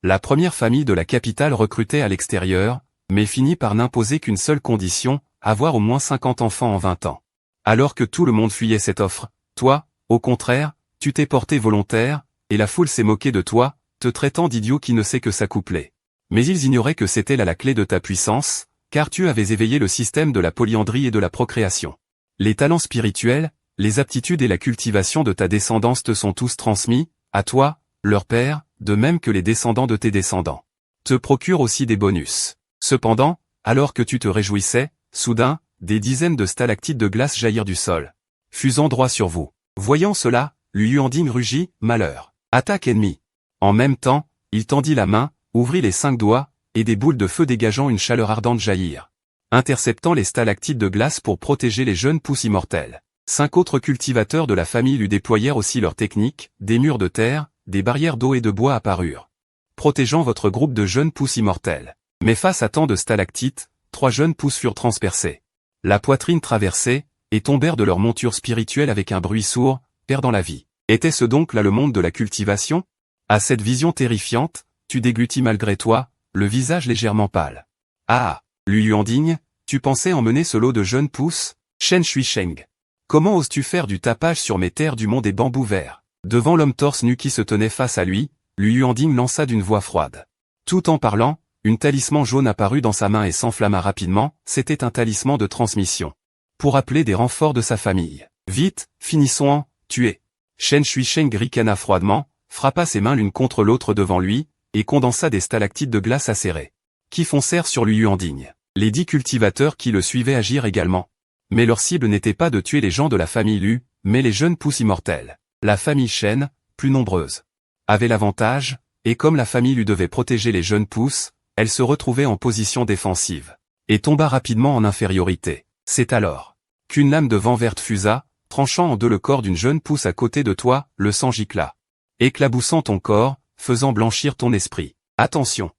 La première famille de la capitale recrutait à l'extérieur, mais finit par n'imposer qu'une seule condition, avoir au moins 50 enfants en 20 ans. Alors que tout le monde fuyait cette offre, toi, au contraire, tu t'es porté volontaire, et la foule s'est moquée de toi, te traitant d'idiot qui ne sait que s'accoupler. Mais ils ignoraient que c'était là la clé de ta puissance, car tu avais éveillé le système de la polyandrie et de la procréation. Les talents spirituels, les aptitudes et la cultivation de ta descendance te sont tous transmis, à toi, leur père, de même que les descendants de tes descendants. Te procurent aussi des bonus. Cependant, alors que tu te réjouissais, soudain, des dizaines de stalactites de glace jaillirent du sol, fusant droit sur vous. Voyant cela, Lu Yuanding rugit, malheur. Attaque ennemi. En même temps, il tendit la main, ouvrit les 5 doigts, et des boules de feu dégageant une chaleur ardente jaillirent, interceptant les stalactites de glace pour protéger les jeunes pousses immortelles. 5 autres cultivateurs de la famille lui déployèrent aussi leurs techniques, des murs de terre, des barrières d'eau et de bois apparurent, protégeant votre groupe de jeunes pousses immortelles. Mais face à tant de stalactites, 3 jeunes pousses furent transpercées, la poitrine traversée, et tombèrent de leur monture spirituelle avec un bruit sourd, perdant la vie. Était-ce donc là le monde de la cultivation? À cette vision terrifiante, tu déglutis malgré toi, le visage légèrement pâle. Ah, Lu Yuanding, tu pensais emmener ce lot de jeunes pousses? Shen Shuisheng. Comment oses-tu faire du tapage sur mes terres du monde des bambous verts? Devant l'homme torse nu qui se tenait face à lui, Lu Yuanding lança d'une voix froide. Tout en parlant, une talisman jaune apparut dans sa main et s'enflamma rapidement, c'était un talisman de transmission. Pour appeler des renforts de sa famille. Vite, finissons en, tuer. Shen Shuisheng ricana froidement, frappa ses mains l'une contre l'autre devant lui, et condensa des stalactites de glace acérées, qui foncèrent sur Lu Yuanding. Les 10 cultivateurs qui le suivaient agirent également. Mais leur cible n'était pas de tuer les gens de la famille Lu, mais les jeunes pousses immortelles. La famille Shen, plus nombreuse, avait l'avantage, et comme la famille Lu devait protéger les jeunes pousses, elle se retrouvait en position défensive, et tomba rapidement en infériorité. C'est alors qu'une lame de vent verte fusa, tranchant en deux le corps d'une jeune pousse à côté de toi, le sang gicla, éclaboussant ton corps, faisant blanchir ton esprit. Attention!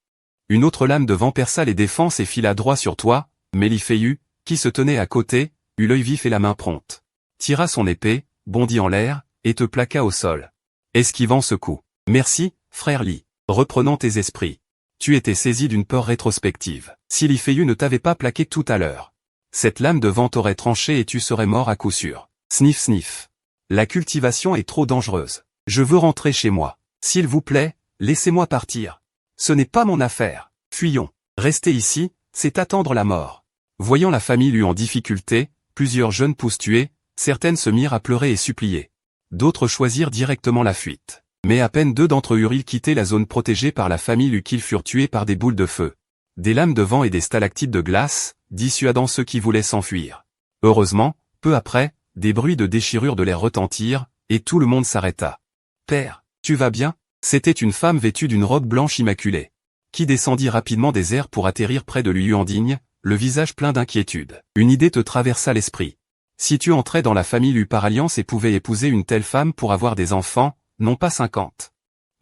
Une autre lame de vent perça les défenses et fila droit sur toi, Melifeu, qui se tenait à côté, eut l'œil vif et la main prompte, tira son épée, bondit en l'air, et te plaqua au sol, esquivant ce coup. Merci, frère Li. Reprenant tes esprits. Tu étais saisi d'une peur rétrospective. Si Lifeu ne t'avait pas plaqué tout à l'heure, cette lame de vent t'aurait tranché et tu serais mort à coup sûr. Sniff sniff. La cultivation est trop dangereuse. Je veux rentrer chez moi. S'il vous plaît, laissez-moi partir. Ce n'est pas mon affaire. Fuyons. Rester ici, c'est attendre la mort. Voyant la famille Lu en difficulté, plusieurs jeunes pousses tuées, certaines se mirent à pleurer et supplier. D'autres choisirent directement la fuite. Mais à peine 2 d'entre eux eurent quitté la zone protégée par la famille Lu qu'ils furent tués par des boules de feu, des lames de vent et des stalactites de glace, dissuadant ceux qui voulaient s'enfuir. Heureusement, peu après, des bruits de déchirure de l'air retentirent, et tout le monde s'arrêta. « Père, tu vas bien ?» C'était une femme vêtue d'une robe blanche immaculée, qui descendit rapidement des airs pour atterrir près de Lu Yuanding, le visage plein d'inquiétude. Une idée te traversa l'esprit. Si tu entrais dans la famille Lu par alliance et pouvais épouser une telle femme pour avoir des enfants, non pas 50,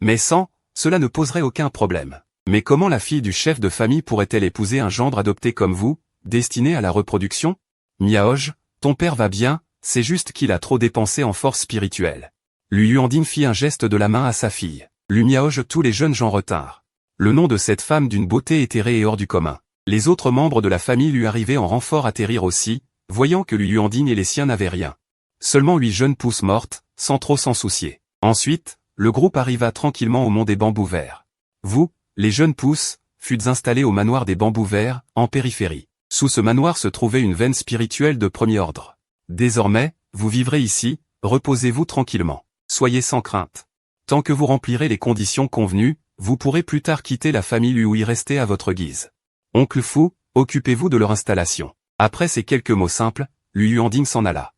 mais 100, cela ne poserait aucun problème. Mais comment la fille du chef de famille pourrait-elle épouser un gendre adopté comme vous, destiné à la reproduction? Miaoj, ton père va bien, c'est juste qu'il a trop dépensé en force spirituelle. Lu Yuanding fit un geste de la main à sa fille. Lu Miaoj, tous les jeunes gens retinrent le nom de cette femme d'une beauté éthérée et hors du commun. Les autres membres de la famille lui arrivaient en renfort atterrirent aussi, voyant que Lu Yuanding et les siens n'avaient rien. Seulement 8 jeunes pousses mortes, sans trop s'en soucier. Ensuite, le groupe arriva tranquillement au mont des bambous verts. Vous, les jeunes pousses, fûtes installés au manoir des bambous verts, en périphérie. Sous ce manoir se trouvait une veine spirituelle de premier ordre. Désormais, vous vivrez ici, reposez-vous tranquillement. Soyez sans crainte. Tant que vous remplirez les conditions convenues, vous pourrez plus tard quitter la famille Lu ou y rester à votre guise. Oncle Fou, occupez-vous de leur installation. Après ces quelques mots simples, Lu Yuanding s'en alla.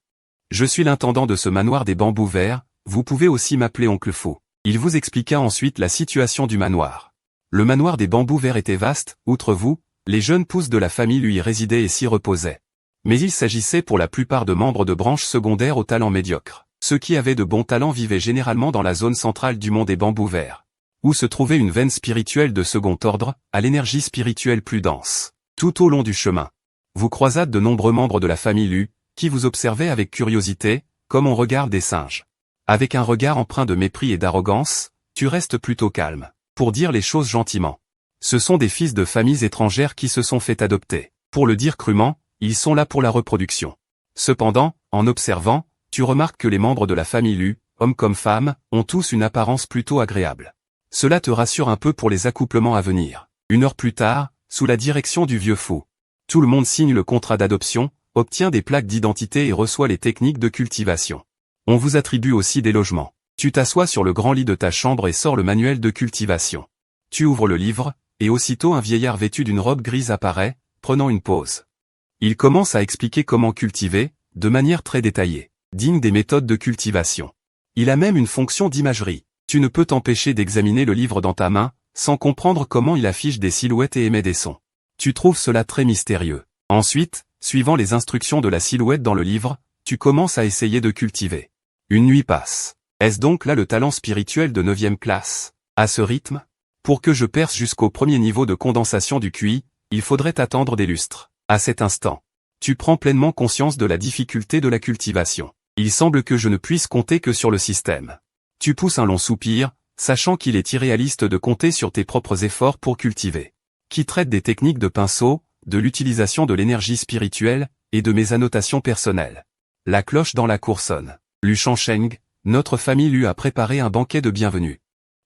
Je suis l'intendant de ce manoir des bambous verts, vous pouvez aussi m'appeler Oncle Fou. Il vous expliqua ensuite la situation du manoir. Le manoir des bambous verts était vaste, outre vous, les jeunes pousses de la famille Lu y résidaient et s'y reposaient. Mais il s'agissait pour la plupart de membres de branches secondaires aux talents médiocres. Ceux qui avaient de bons talents vivaient généralement dans la zone centrale du mont des bambous verts, où se trouvait une veine spirituelle de second ordre, à l'énergie spirituelle plus dense. Tout au long du chemin, vous croisâtes de nombreux membres de la famille Lu, qui vous observaient avec curiosité, comme on regarde des singes. Avec un regard empreint de mépris et d'arrogance, tu restes plutôt calme. Pour dire les choses gentiment. Ce sont des fils de familles étrangères qui se sont fait adopter. Pour le dire crûment, ils sont là pour la reproduction. Cependant, en observant, tu remarques que les membres de la famille Lu, hommes comme femmes, ont tous une apparence plutôt agréable. Cela te rassure un peu pour les accouplements à venir. 1 heure plus tard, sous la direction du vieux fou. Tout le monde signe le contrat d'adoption, obtient des plaques d'identité et reçoit les techniques de cultivation. On vous attribue aussi des logements. Tu t'assois sur le grand lit de ta chambre et sors le manuel de cultivation. Tu ouvres le livre, et aussitôt un vieillard vêtu d'une robe grise apparaît, prenant une pause. Il commence à expliquer comment cultiver, de manière très détaillée, digne des méthodes de cultivation. Il a même une fonction d'imagerie. Tu ne peux t'empêcher d'examiner le livre dans ta main, sans comprendre comment il affiche des silhouettes et émet des sons. Tu trouves cela très mystérieux. Ensuite, suivant les instructions de la silhouette dans le livre, tu commences à essayer de cultiver. Une nuit passe. Est-ce donc là le talent spirituel de 9e classe? À ce rythme? Pour que je perce jusqu'au premier niveau de condensation du QI, il faudrait attendre des lustres. À cet instant, tu prends pleinement conscience de la difficulté de la cultivation. Il semble que je ne puisse compter que sur le système. Tu pousses un long soupir, sachant qu'il est irréaliste de compter sur tes propres efforts pour cultiver. Qui traite des techniques de pinceau, de l'utilisation de l'énergie spirituelle, et de mes annotations personnelles. La cloche dans la cour sonne. Lu Shansheng, notre famille lui a préparé un banquet de bienvenue.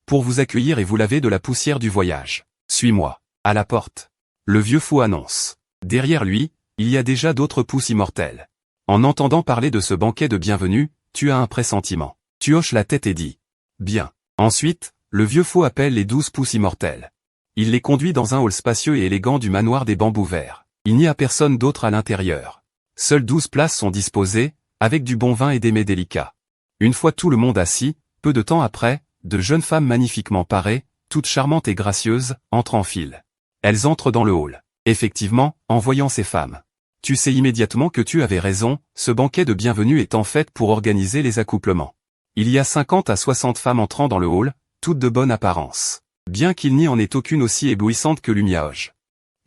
Pour vous accueillir et vous laver de la poussière du voyage. Suis-moi. À la porte. Le vieux fou annonce. Derrière lui, il y a déjà d'autres pousses immortelles. En entendant parler de ce banquet de bienvenue, tu as un pressentiment. Tu hoches la tête et dis. Bien. Ensuite, le vieux fou appelle les 12 pousses immortelles. Il les conduit dans un hall spacieux et élégant du manoir des bambous verts. Il n'y a personne d'autre à l'intérieur. Seules 12 places sont disposées, avec du bon vin et des mets délicats. Une fois tout le monde assis, peu de temps après, de jeunes femmes magnifiquement parées, toutes charmantes et gracieuses, entrent en file. Elles entrent dans le hall. Effectivement, en voyant ces femmes, tu sais immédiatement que tu avais raison, ce banquet de bienvenue est en fait pour organiser les accouplements. Il y a 50 à 60 femmes entrant dans le hall, toutes de bonne apparence. Bien qu'il n'y en ait aucune aussi éblouissante que Lumiage.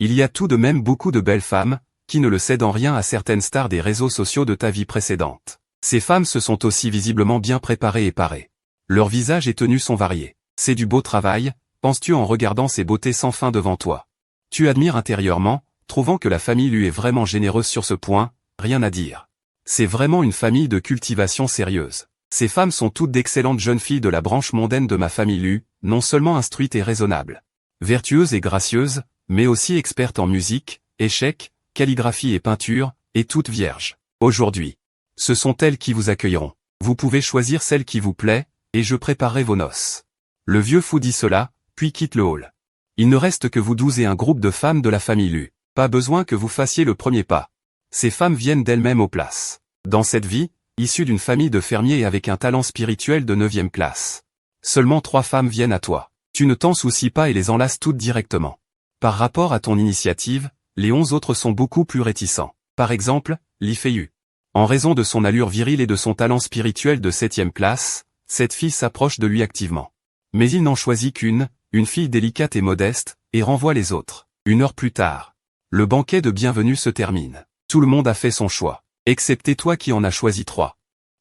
Il y a tout de même beaucoup de belles femmes, qui ne le cèdent en rien à certaines stars des réseaux sociaux de ta vie précédente. Ces femmes se sont aussi visiblement bien préparées et parées. Leurs visages et tenues sont variés. C'est du beau travail, penses-tu en regardant ces beautés sans fin devant toi. Tu admires intérieurement, trouvant que la famille lui est vraiment généreuse sur ce point, rien à dire. C'est vraiment une famille de cultivation sérieuse. Ces femmes sont toutes d'excellentes jeunes filles de la branche mondaine de ma famille Lu, non seulement instruites et raisonnables, vertueuses et gracieuses, mais aussi expertes en musique, échecs, calligraphie et peinture, et toutes vierges. Aujourd'hui, ce sont elles qui vous accueilleront. Vous pouvez choisir celle qui vous plaît, et je préparerai vos noces. Le vieux fou dit cela, puis quitte le hall. Il ne reste que vous 12 et un groupe de femmes de la famille Lu. Pas besoin que vous fassiez le premier pas. Ces femmes viennent d'elles-mêmes aux places. Dans cette vie, issue d'une famille de fermiers et avec un talent spirituel de 9e classe. Seulement 3 femmes viennent à toi. Tu ne t'en soucies pas et les enlaces toutes directement. Par rapport à ton initiative, les 11 autres sont beaucoup plus réticents. Par exemple, Li Feiyu. En raison de son allure virile et de son talent spirituel de 7e classe, cette fille s'approche de lui activement. Mais il n'en choisit qu'une, une fille délicate et modeste, et renvoie les autres. 1 heure plus tard. Le banquet de bienvenue se termine. Tout le monde a fait son choix. Excepté toi qui en as choisi 3.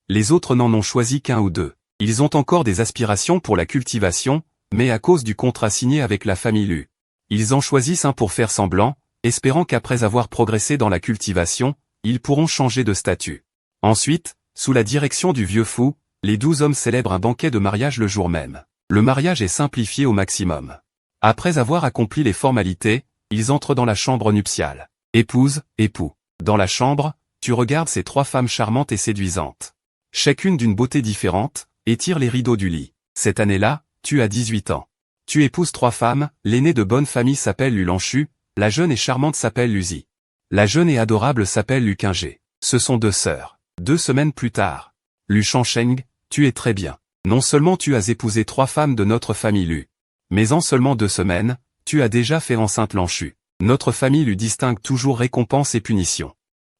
Les autres n'en ont choisi qu'1 ou 2. Ils ont encore des aspirations pour la cultivation, mais à cause du contrat signé avec la famille Lu. Ils en choisissent un pour faire semblant, espérant qu'après avoir progressé dans la cultivation, ils pourront changer de statut. Ensuite, sous la direction du vieux fou, les 12 hommes célèbrent un banquet de mariage le jour même. Le mariage est simplifié au maximum. Après avoir accompli les formalités, ils entrent dans la chambre nuptiale. Épouse, époux. Dans la chambre, tu regardes ces 3 femmes charmantes et séduisantes. Chacune d'une beauté différente, et tire les rideaux du lit. Cette année-là, tu as 18 ans. Tu épouses 3 femmes, l'aînée de bonne famille s'appelle Lu Lanchu, la jeune et charmante s'appelle Luzi. La jeune et adorable s'appelle Lu Qingé. Ce sont 2 sœurs. 2 semaines plus tard. Lu Shansheng, tu es très bien. Non seulement tu as épousé 3 femmes de notre famille Lu, mais en seulement 2 semaines, tu as déjà fait enceinte Lanchu. Notre famille lui distingue toujours récompense et punition.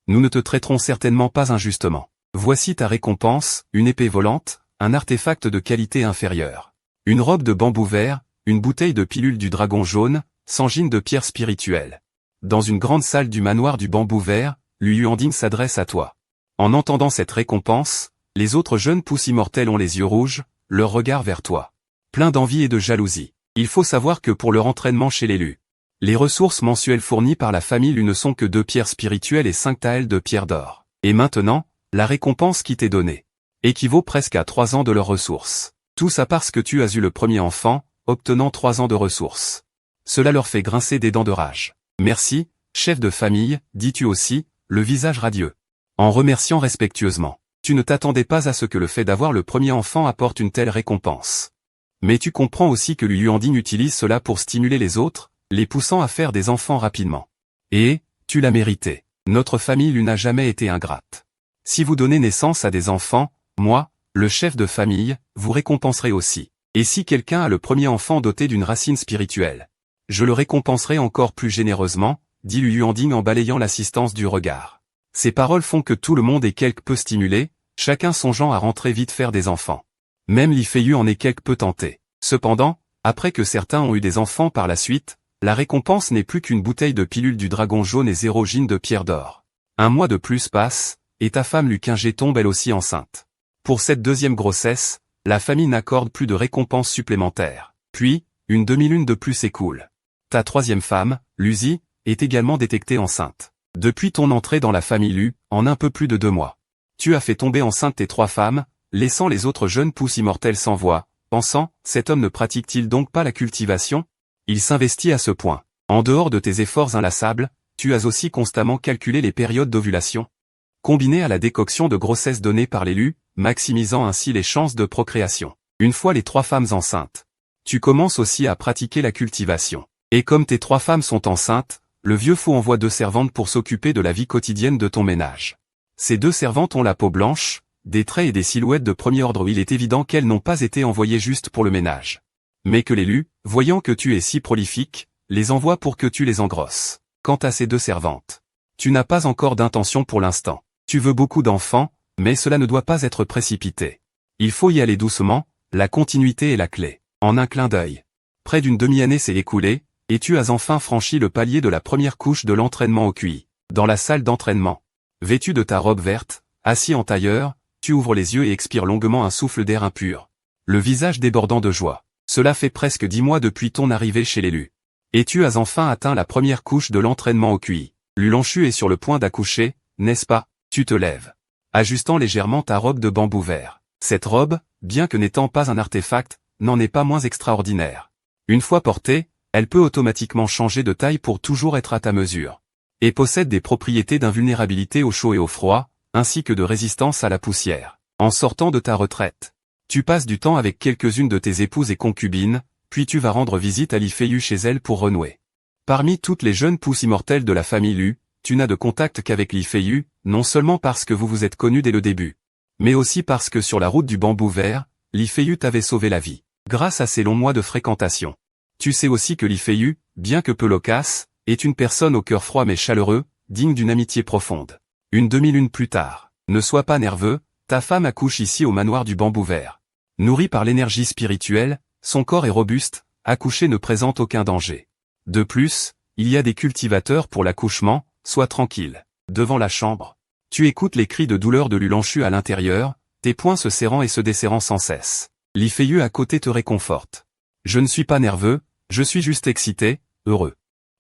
Nous ne te traiterons certainement pas injustement. Voici ta récompense, une épée volante, un artefact de qualité inférieure. Une robe de bambou vert, une bouteille de pilule du dragon jaune, sangine de pierre spirituelle. Dans une grande salle du manoir du bambou vert, Lu Yuanding s'adresse à toi. En entendant cette récompense, les autres jeunes pousses immortelles ont les yeux rouges, leur regard vers toi. Plein d'envie et de jalousie. Il faut savoir que pour leur entraînement chez l'élu, les ressources mensuelles fournies par la famille Lu ne sont que 2 pierres spirituelles et 5 taels de pierres d'or. Et maintenant, la récompense qui t'est donnée équivaut presque à 3 ans de leurs ressources. Tout ça parce que tu as eu le premier enfant, obtenant 3 ans de ressources. Cela leur fait grincer des dents de rage. Merci, chef de famille, dis-tu aussi, le visage radieux. En remerciant respectueusement. Tu ne t'attendais pas à ce que le fait d'avoir le premier enfant apporte une telle récompense. Mais tu comprends aussi que Lu Yuanding utilise cela pour stimuler les autres, les poussant à faire des enfants rapidement. Et, tu l'as mérité. Notre famille Lu n'a jamais été ingrate. Si vous donnez naissance à des enfants, moi, le chef de famille, vous récompenserai aussi. Et si quelqu'un a le premier enfant doté d'une racine spirituelle, je le récompenserai encore plus généreusement, dit Lu Yuanding en balayant l'assistance du regard. Ces paroles font que tout le monde est quelque peu stimulé, chacun songeant à rentrer vite faire des enfants. Même Li Feiyu en est quelque peu tenté. Cependant, après que certains ont eu des enfants par la suite, la récompense n'est plus qu'une bouteille de pilule du dragon jaune et 0 gin de pierre d'or. Un mois de plus passe, et ta femme Lu Qingje tombe elle aussi enceinte. Pour cette deuxième grossesse, la famille n'accorde plus de récompense supplémentaire. Puis, une demi-lune de plus s'écoule. Ta troisième femme, Lu Zi, est également détectée enceinte. Depuis ton entrée dans la famille Lu, en un peu plus de 2 mois, tu as fait tomber enceinte tes 3 femmes, laissant les autres jeunes pousses immortelles sans voix, pensant, cet homme ne pratique-t-il donc pas la cultivation? Il s'investit à ce point. En dehors de tes efforts inlassables, tu as aussi constamment calculé les périodes d'ovulation, combinées à la décoction de grossesse donnée par l'élu, maximisant ainsi les chances de procréation. Une fois les 3 femmes enceintes, tu commences aussi à pratiquer la cultivation. Et comme tes 3 femmes sont enceintes, le vieux fou envoie 2 servantes pour s'occuper de la vie quotidienne de ton ménage. Ces 2 servantes ont la peau blanche, des traits et des silhouettes de premier ordre où il est évident qu'elles n'ont pas été envoyées juste pour le ménage. Mais que l'élu, voyant que tu es si prolifique, les envoie pour que tu les engrosses. Quant à ces 2 servantes, tu n'as pas encore d'intention pour l'instant. Tu veux beaucoup d'enfants, mais cela ne doit pas être précipité. Il faut y aller doucement, la continuité est la clé. En un clin d'œil. Près d'une demi-année s'est écoulée, et tu as enfin franchi le palier de la première couche de l'entraînement au QI. Dans la salle d'entraînement, vêtu de ta robe verte, assis en tailleur, tu ouvres les yeux et expires longuement un souffle d'air impur. Le visage débordant de joie. Cela fait presque 10 mois depuis ton arrivée chez l'élu. Et tu as enfin atteint la première couche de l'entraînement au QI. Lu Longxu est sur le point d'accoucher, n'est-ce pas? Tu te lèves, ajustant légèrement ta robe de bambou vert. Cette robe, bien que n'étant pas un artefact, n'en est pas moins extraordinaire. Une fois portée, elle peut automatiquement changer de taille pour toujours être à ta mesure. Et possède des propriétés d'invulnérabilité au chaud et au froid, ainsi que de résistance à la poussière. En sortant de ta retraite, tu passes du temps avec quelques-unes de tes épouses et concubines, puis tu vas rendre visite à Li Feiyu chez elle pour renouer. Parmi toutes les jeunes pousses immortelles de la famille Lu, tu n'as de contact qu'avec Li Feiyu, non seulement parce que vous vous êtes connus dès le début, mais aussi parce que sur la route du bambou vert, Li Feiyu t'avait sauvé la vie, grâce à ces longs mois de fréquentation. Tu sais aussi que Li Feiyu, bien que peu loquace, est une personne au cœur froid mais chaleureux, digne d'une amitié profonde. Une demi-lune plus tard, ne sois pas nerveux, ta femme accouche ici au manoir du bambou vert. Nourrie par l'énergie spirituelle, son corps est robuste, accoucher ne présente aucun danger. De plus, il y a des cultivateurs pour l'accouchement, sois tranquille. Devant la chambre, tu écoutes les cris de douleur de Lu Longxu à l'intérieur, tes poings se serrant et se desserrant sans cesse. Li Feiyu à côté te réconforte. Je ne suis pas nerveux, je suis juste excité, heureux.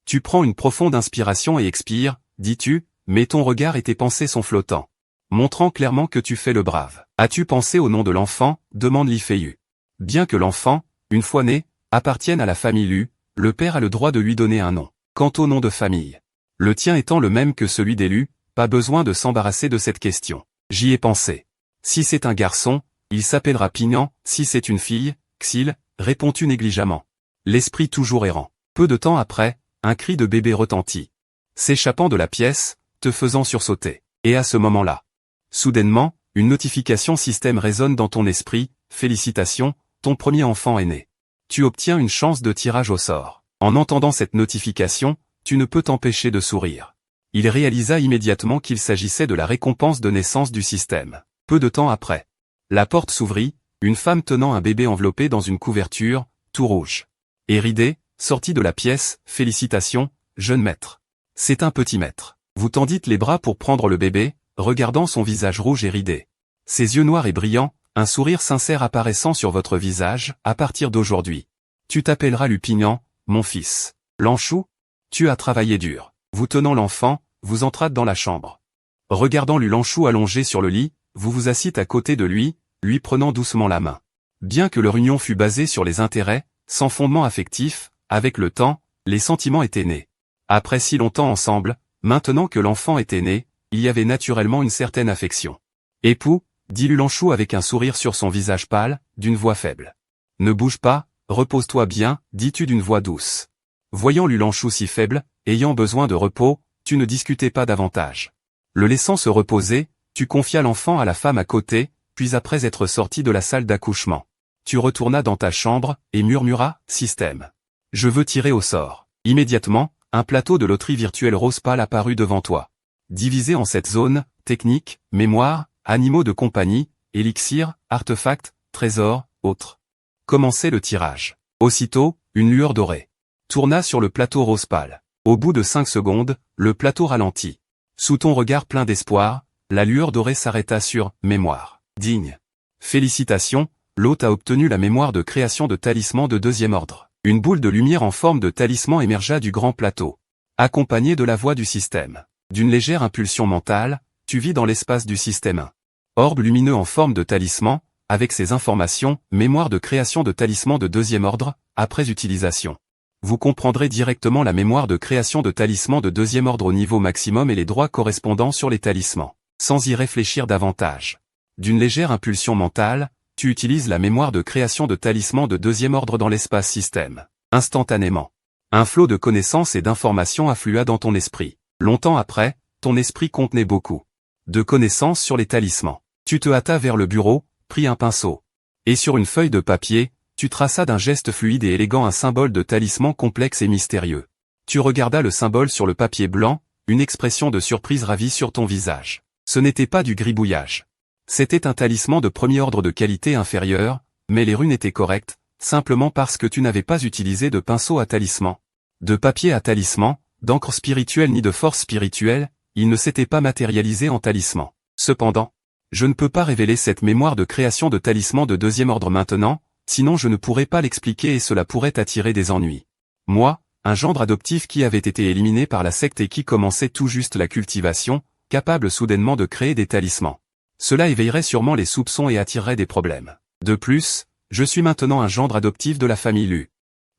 Tu prends une profonde inspiration et expires, dis-tu, mais ton regard et tes pensées sont flottants, montrant clairement que tu fais le brave. As-tu pensé au nom de l'enfant, demande Li Feiyu. Bien que l'enfant, une fois né, appartienne à la famille Lu, le père a le droit de lui donner un nom. Quant au nom de famille, le tien étant le même que celui d'élu, pas besoin de s'embarrasser de cette question. J'y ai pensé. Si c'est un garçon, il s'appellera Pignan, si c'est une fille, Xil, réponds-tu négligemment. L'esprit toujours errant. Peu de temps après, un cri de bébé retentit, s'échappant de la pièce, te faisant sursauter. Et à ce moment-là, soudainement, une notification système résonne dans ton esprit, félicitations, ton premier enfant est né. Tu obtiens une chance de tirage au sort. En entendant cette notification, tu ne peux t'empêcher de sourire. Il réalisa immédiatement qu'il s'agissait de la récompense de naissance du système. Peu de temps après, la porte s'ouvrit, une femme tenant un bébé enveloppé dans une couverture, tout rouge et ridé, sortit de la pièce. Félicitations, jeune maître. C'est un petit maître. Vous tendîtes les bras pour prendre le bébé, regardant son visage rouge et ridé. Ses yeux noirs et brillants, un sourire sincère apparaissant sur votre visage. À partir d'aujourd'hui, Tu t'appelleras Lupignant, mon fils. Lanchou? Tu as travaillé dur. Vous tenant l'enfant, vous entrâtes dans la chambre. Regardant Lulanchou allongé sur le lit, vous vous assîtes à côté de lui prenant doucement la main. Bien que leur union fût basée sur les intérêts, sans fondement affectif, avec le temps, les sentiments étaient nés. Après si longtemps ensemble, maintenant que l'enfant était né, il y avait naturellement une certaine affection. Époux, dit Lulanchou avec un sourire sur son visage pâle, d'une voix faible. Ne bouge pas, repose-toi bien, dis-tu d'une voix douce. Voyant Lulanchou si faible, ayant besoin de repos, tu ne discutais pas davantage. Le laissant se reposer, tu confias l'enfant à la femme à côté, puis après être sorti de la salle d'accouchement, tu retournas dans ta chambre, et murmuras, système. Je veux tirer au sort. Immédiatement, un plateau de loterie virtuelle rose pâle apparut devant toi. Divisé en 7 zones, technique, mémoire, animaux de compagnie, élixir, artefacts, trésors, autres. Commençait le tirage. Aussitôt, une lueur dorée tourna sur le plateau rose pâle. Au bout de 5 secondes, le plateau ralentit. Sous ton regard plein d'espoir, la lueur dorée s'arrêta sur « Mémoire. Digne. » Félicitations, l'hôte a obtenu la mémoire de création de talisman de 2e ordre. Une boule de lumière en forme de talisman émergea du grand plateau. Accompagnée de la voix du système. D'une légère impulsion mentale, tu vis dans l'espace du système 1. Orbe lumineux en forme de talisman, avec ses informations, mémoire de création de talisman de 2e ordre, après utilisation. Vous comprendrez directement la mémoire de création de talisman de 2e ordre au niveau maximum et les droits correspondants sur les talismans, sans y réfléchir davantage. D'une légère impulsion mentale, tu utilises la mémoire de création de talisman de 2e ordre dans l'espace système. Instantanément. Un flot de connaissances et d'informations afflua dans ton esprit. Longtemps après, ton esprit contenait beaucoup de connaissances sur les talismans. Tu te hâtas vers le bureau, pris un pinceau. Et sur une feuille de papier, tu traças d'un geste fluide et élégant un symbole de talisman complexe et mystérieux. Tu regardas le symbole sur le papier blanc, une expression de surprise ravie sur ton visage. Ce n'était pas du gribouillage. C'était un talisman de 1er ordre de qualité inférieure, mais les runes étaient correctes, simplement parce que tu n'avais pas utilisé de pinceau à talisman, de papier à talisman, d'encre spirituelle ni de force spirituelle, il ne s'était pas matérialisé en talisman. Cependant, je ne peux pas révéler cette mémoire de création de talisman de 2e ordre maintenant, sinon je ne pourrais pas l'expliquer et cela pourrait attirer des ennuis. Moi, un gendre adoptif qui avait été éliminé par la secte et qui commençait tout juste la cultivation, capable soudainement de créer des talismans. Cela éveillerait sûrement les soupçons et attirerait des problèmes. De plus, je suis maintenant un gendre adoptif de la famille Lu.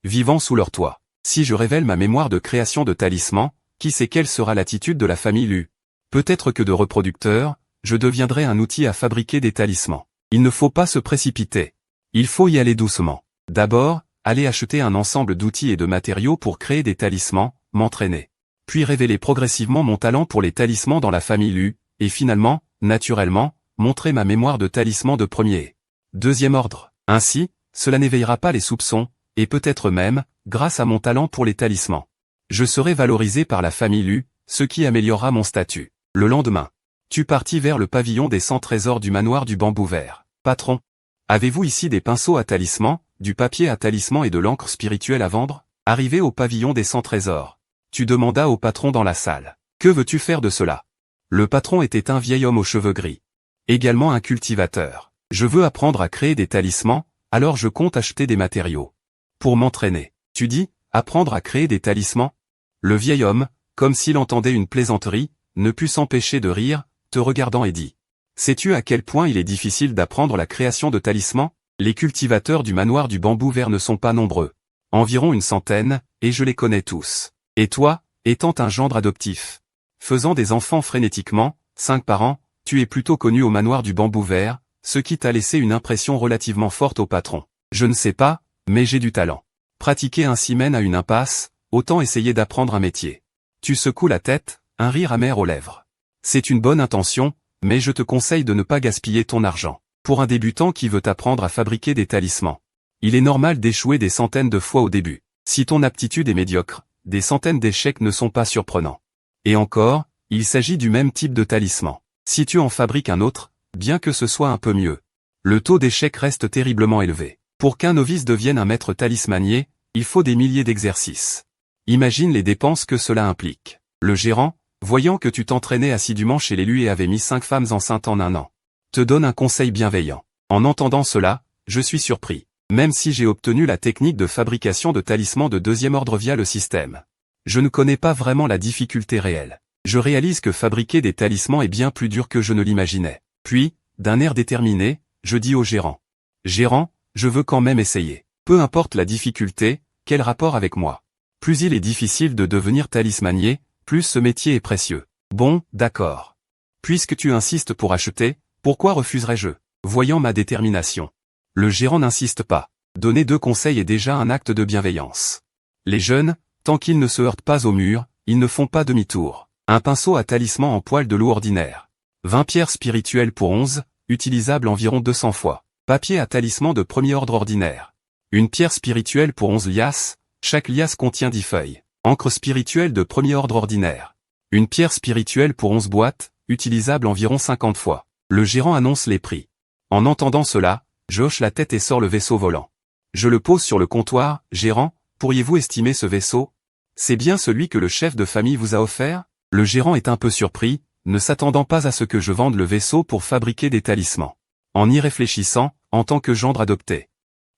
Vivant sous leur toit. Si je révèle ma mémoire de création de talisman, qui sait quelle sera l'attitude de la famille Lu? Peut-être que de reproducteur, je deviendrai un outil à fabriquer des talismans. Il ne faut pas se précipiter. Il faut y aller doucement. D'abord, aller acheter un ensemble d'outils et de matériaux pour créer des talismans, m'entraîner. Puis révéler progressivement mon talent pour les talismans dans la famille Lu, et finalement, naturellement, montrer ma mémoire de talisman de 1er et 2e ordre. Ainsi, cela n'éveillera pas les soupçons, et peut-être même, grâce à mon talent pour les talismans, je serai valorisé par la famille Lu, ce qui améliorera mon statut. Le lendemain, tu partis vers le pavillon des 100 trésors du manoir du bambou vert. Patron, avez-vous ici des pinceaux à talisman, du papier à talisman et de l'encre spirituelle à vendre? Arrivé au pavillon des 100 trésors, tu demandas au patron dans la salle. Que veux-tu faire de cela? Le patron était un vieil homme aux cheveux gris. Également un cultivateur. Je veux apprendre à créer des talismans, alors je compte acheter des matériaux. Pour m'entraîner. Tu dis, apprendre à créer des talismans? Le vieil homme, comme s'il entendait une plaisanterie, ne put s'empêcher de rire, te regardant et dit. Sais-tu à quel point il est difficile d'apprendre la création de talismans? Les cultivateurs du manoir du bambou vert ne sont pas nombreux. Environ une centaine, et je les connais tous. Et toi, étant un gendre adoptif, faisant des enfants frénétiquement, 5 par an, tu es plutôt connu au manoir du bambou vert, ce qui t'a laissé une impression relativement forte au patron. Je ne sais pas, mais j'ai du talent. Pratiquer ainsi mène à une impasse, autant essayer d'apprendre un métier. Tu secoues la tête, un rire amer aux lèvres. C'est une bonne intention, mais je te conseille de ne pas gaspiller ton argent. Pour un débutant qui veut apprendre à fabriquer des talismans, il est normal d'échouer des centaines de fois au début. Si ton aptitude est médiocre, des centaines d'échecs ne sont pas surprenants. Et encore, il s'agit du même type de talisman. Si tu en fabriques un autre, bien que ce soit un peu mieux, le taux d'échec reste terriblement élevé. Pour qu'un novice devienne un maître talismanier, il faut des milliers d'exercices. Imagine les dépenses que cela implique. Le gérant, voyant que tu t'entraînais assidûment chez l'élu et avais mis 5 femmes enceintes en un an, te donne un conseil bienveillant. En entendant cela, je suis surpris. même si j'ai obtenu la technique de fabrication de talismans de deuxième ordre via le système. Je ne connais pas vraiment la difficulté réelle. Je réalise que fabriquer des talismans est bien plus dur que je ne l'imaginais. Puis, d'un air déterminé, je dis au gérant. Gérant, je veux quand même essayer. Peu importe la difficulté, quel rapport avec moi? Plus il est difficile de devenir talismanier, plus ce métier est précieux. Bon, d'accord. Puisque tu insistes pour acheter, pourquoi refuserais-je? Voyant ma détermination. Le gérant n'insiste pas. Donner 2 conseils est déjà un acte de bienveillance. Les jeunes, tant qu'ils ne se heurtent pas au mur, ils ne font pas demi-tour. Un pinceau à talisman en poil de loup ordinaire. 20 pierres spirituelles pour 11, utilisable environ 200 fois. Papier à talisman de premier ordre ordinaire. Une pierre spirituelle pour 11 liasses, chaque liasse contient 10 feuilles. Encre spirituelle de premier ordre ordinaire. Une pierre spirituelle pour 11 boîtes, utilisable environ 50 fois. Le gérant annonce les prix. En entendant cela, je hoche la tête et sors le vaisseau volant. Je le pose sur le comptoir. Gérant, pourriez-vous estimer ce vaisseau? C'est bien celui que le chef de famille vous a offert? Le gérant est un peu surpris, ne s'attendant pas à ce que je vende le vaisseau pour fabriquer des talismans. En y réfléchissant, en tant que gendre adopté.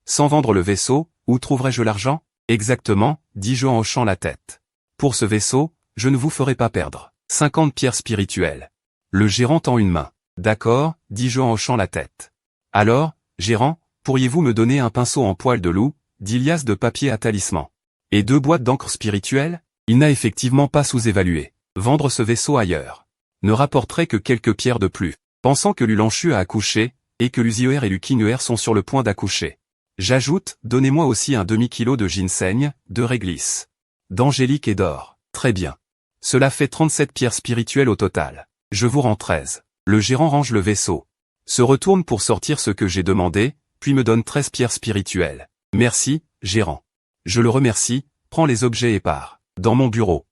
Sans vendre le vaisseau, où trouverais-je l'argent? Exactement, dis-je en hochant la tête. Pour ce vaisseau, je ne vous ferai pas perdre 50 pierres spirituelles. Le gérant tend une main. D'accord, dis-je en hochant la tête. Alors, gérant, pourriez-vous me donner un pinceau en poil de loup, 10 liasses de papier à talisman, et 2 boîtes d'encre spirituelle? Il n'a effectivement pas sous-évalué. Vendre ce vaisseau ailleurs ne rapporterait que quelques pierres de plus. Pensant que Lulanchu a accouché, et que Luzier et Lukinger sont sur le point d'accoucher. J'ajoute, donnez-moi aussi un demi-kilo de ginseng, de réglisse, d'angélique et d'or. Très bien. Cela fait 37 pierres spirituelles au total. Je vous rends 13. Le gérant range le vaisseau. Se retourne pour sortir ce que j'ai demandé, puis me donne 13 pierres spirituelles. Merci, gérant. Je le remercie, prends les objets et pars. Dans mon bureau.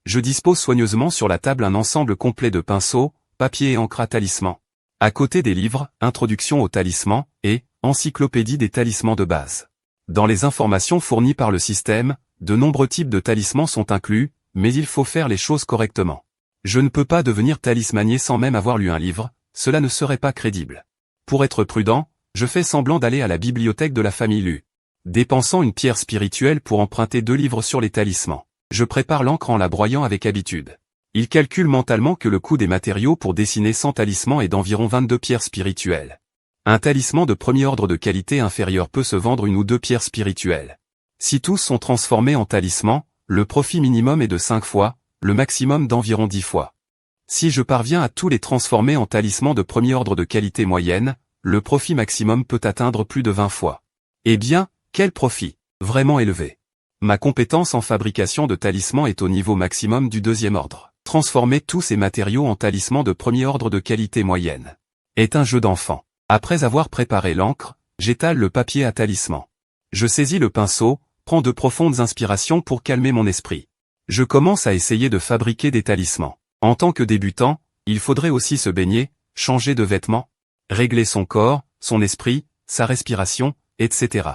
Je dispose soigneusement sur la table un ensemble complet de pinceaux, papier et encre à talisman. À côté des livres, Introduction au talisman, et Encyclopédie des talismans de base. Dans les informations fournies par le système, de nombreux types de talismans sont inclus, mais il faut faire les choses correctement. Je ne peux pas devenir talismanier sans même avoir lu un livre, cela ne serait pas crédible. Pour être prudent, je fais semblant d'aller à la bibliothèque de la famille Lu. Dépensant une pierre spirituelle pour emprunter 2 livres sur les talismans. Je prépare l'encre en la broyant avec habitude. Il calcule mentalement que le coût des matériaux pour dessiner 100 talismans est d'environ 22 pierres spirituelles. Un talisman de premier ordre de qualité inférieure peut se vendre 1 ou 2 pierres spirituelles. Si tous sont transformés en talismans, le profit minimum est de 5 fois, le maximum d'environ 10 fois. Si je parviens à tous les transformer en talismans de premier ordre de qualité moyenne, le profit maximum peut atteindre plus de 20 fois. Eh bien, quel profit! Vraiment élevé. Ma compétence en fabrication de talismans est au niveau maximum du 2e ordre. Transformer tous ces matériaux en talismans de premier ordre de qualité moyenne est un jeu d'enfant. Après avoir préparé l'encre, j'étale le papier à talisman. Je saisis le pinceau, prends de profondes inspirations pour calmer mon esprit. Je commence à essayer de fabriquer des talismans. En tant que débutant, il faudrait aussi se baigner, changer de vêtements, régler son corps, son esprit, sa respiration, etc.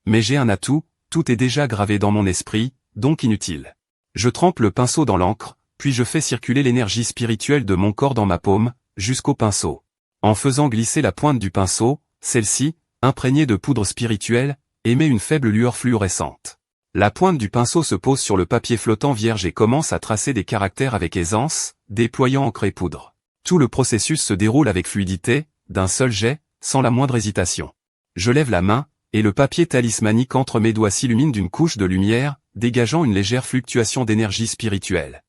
Mais j'ai un atout, tout est déjà gravé dans mon esprit, donc inutile. Je trempe le pinceau dans l'encre, puis je fais circuler l'énergie spirituelle de mon corps dans ma paume, jusqu'au pinceau. En faisant glisser la pointe du pinceau, celle-ci, imprégnée de poudre spirituelle, émet une faible lueur fluorescente. La pointe du pinceau se pose sur le papier flottant vierge et commence à tracer des caractères avec aisance, déployant encre et poudre. Tout le processus se déroule avec fluidité, d'un seul jet, sans la moindre hésitation. Je lève la main, et le papier talismanique entre mes doigts s'illumine d'une couche de lumière, dégageant une légère fluctuation d'énergie spirituelle.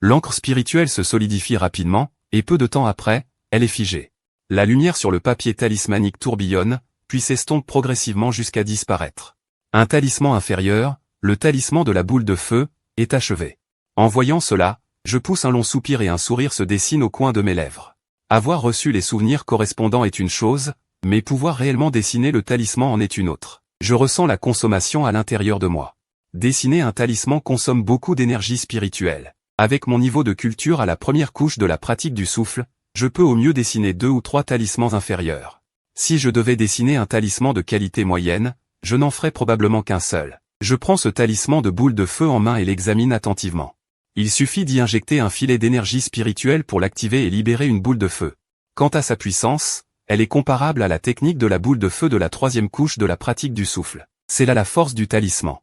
L'encre spirituelle se solidifie rapidement, et peu de temps après, elle est figée. La lumière sur le papier talismanique tourbillonne, puis s'estompe progressivement jusqu'à disparaître. Un talisman inférieur, le talisman de la boule de feu, est achevé. En voyant cela, je pousse un long soupir et un sourire se dessine au coin de mes lèvres. Avoir reçu les souvenirs correspondants est une chose, mais pouvoir réellement dessiner le talisman en est une autre. Je ressens la consommation à l'intérieur de moi. Dessiner un talisman consomme beaucoup d'énergie spirituelle. Avec mon niveau de culture à la première couche de la pratique du souffle, je peux au mieux dessiner 2 ou 3 talismans inférieurs. Si je devais dessiner un talisman de qualité moyenne, je n'en ferais probablement qu'un seul. Je prends ce talisman de boule de feu en main et l'examine attentivement. Il suffit d'y injecter un filet d'énergie spirituelle pour l'activer et libérer une boule de feu. Quant à sa puissance, Elle est comparable à la technique de la boule de feu de la troisième couche de la pratique du souffle. C'est là la force du talisman.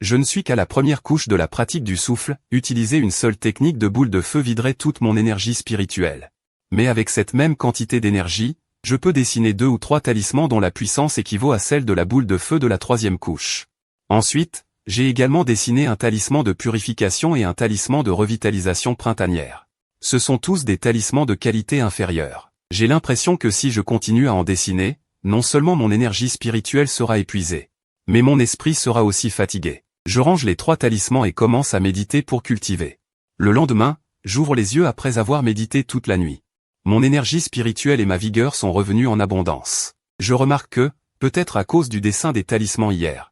Je ne suis qu'à la première couche de la pratique du souffle, utiliser une seule technique de boule de feu viderait toute mon énergie spirituelle. Mais avec cette même quantité d'énergie, je peux dessiner 2 ou 3 talismans dont la puissance équivaut à celle de la boule de feu de la troisième couche. Ensuite, j'ai également dessiné un talisman de purification et un talisman de revitalisation printanière. Ce sont tous des talismans de qualité inférieure. J'ai l'impression que si je continue à en dessiner, non seulement mon énergie spirituelle sera épuisée, mais mon esprit sera aussi fatigué. Je range les 3 talismans et commence à méditer pour cultiver. Le lendemain, j'ouvre les yeux après avoir médité toute la nuit. Mon énergie spirituelle et ma vigueur sont revenus en abondance. Je remarque que, peut-être à cause du dessin des talismans hier,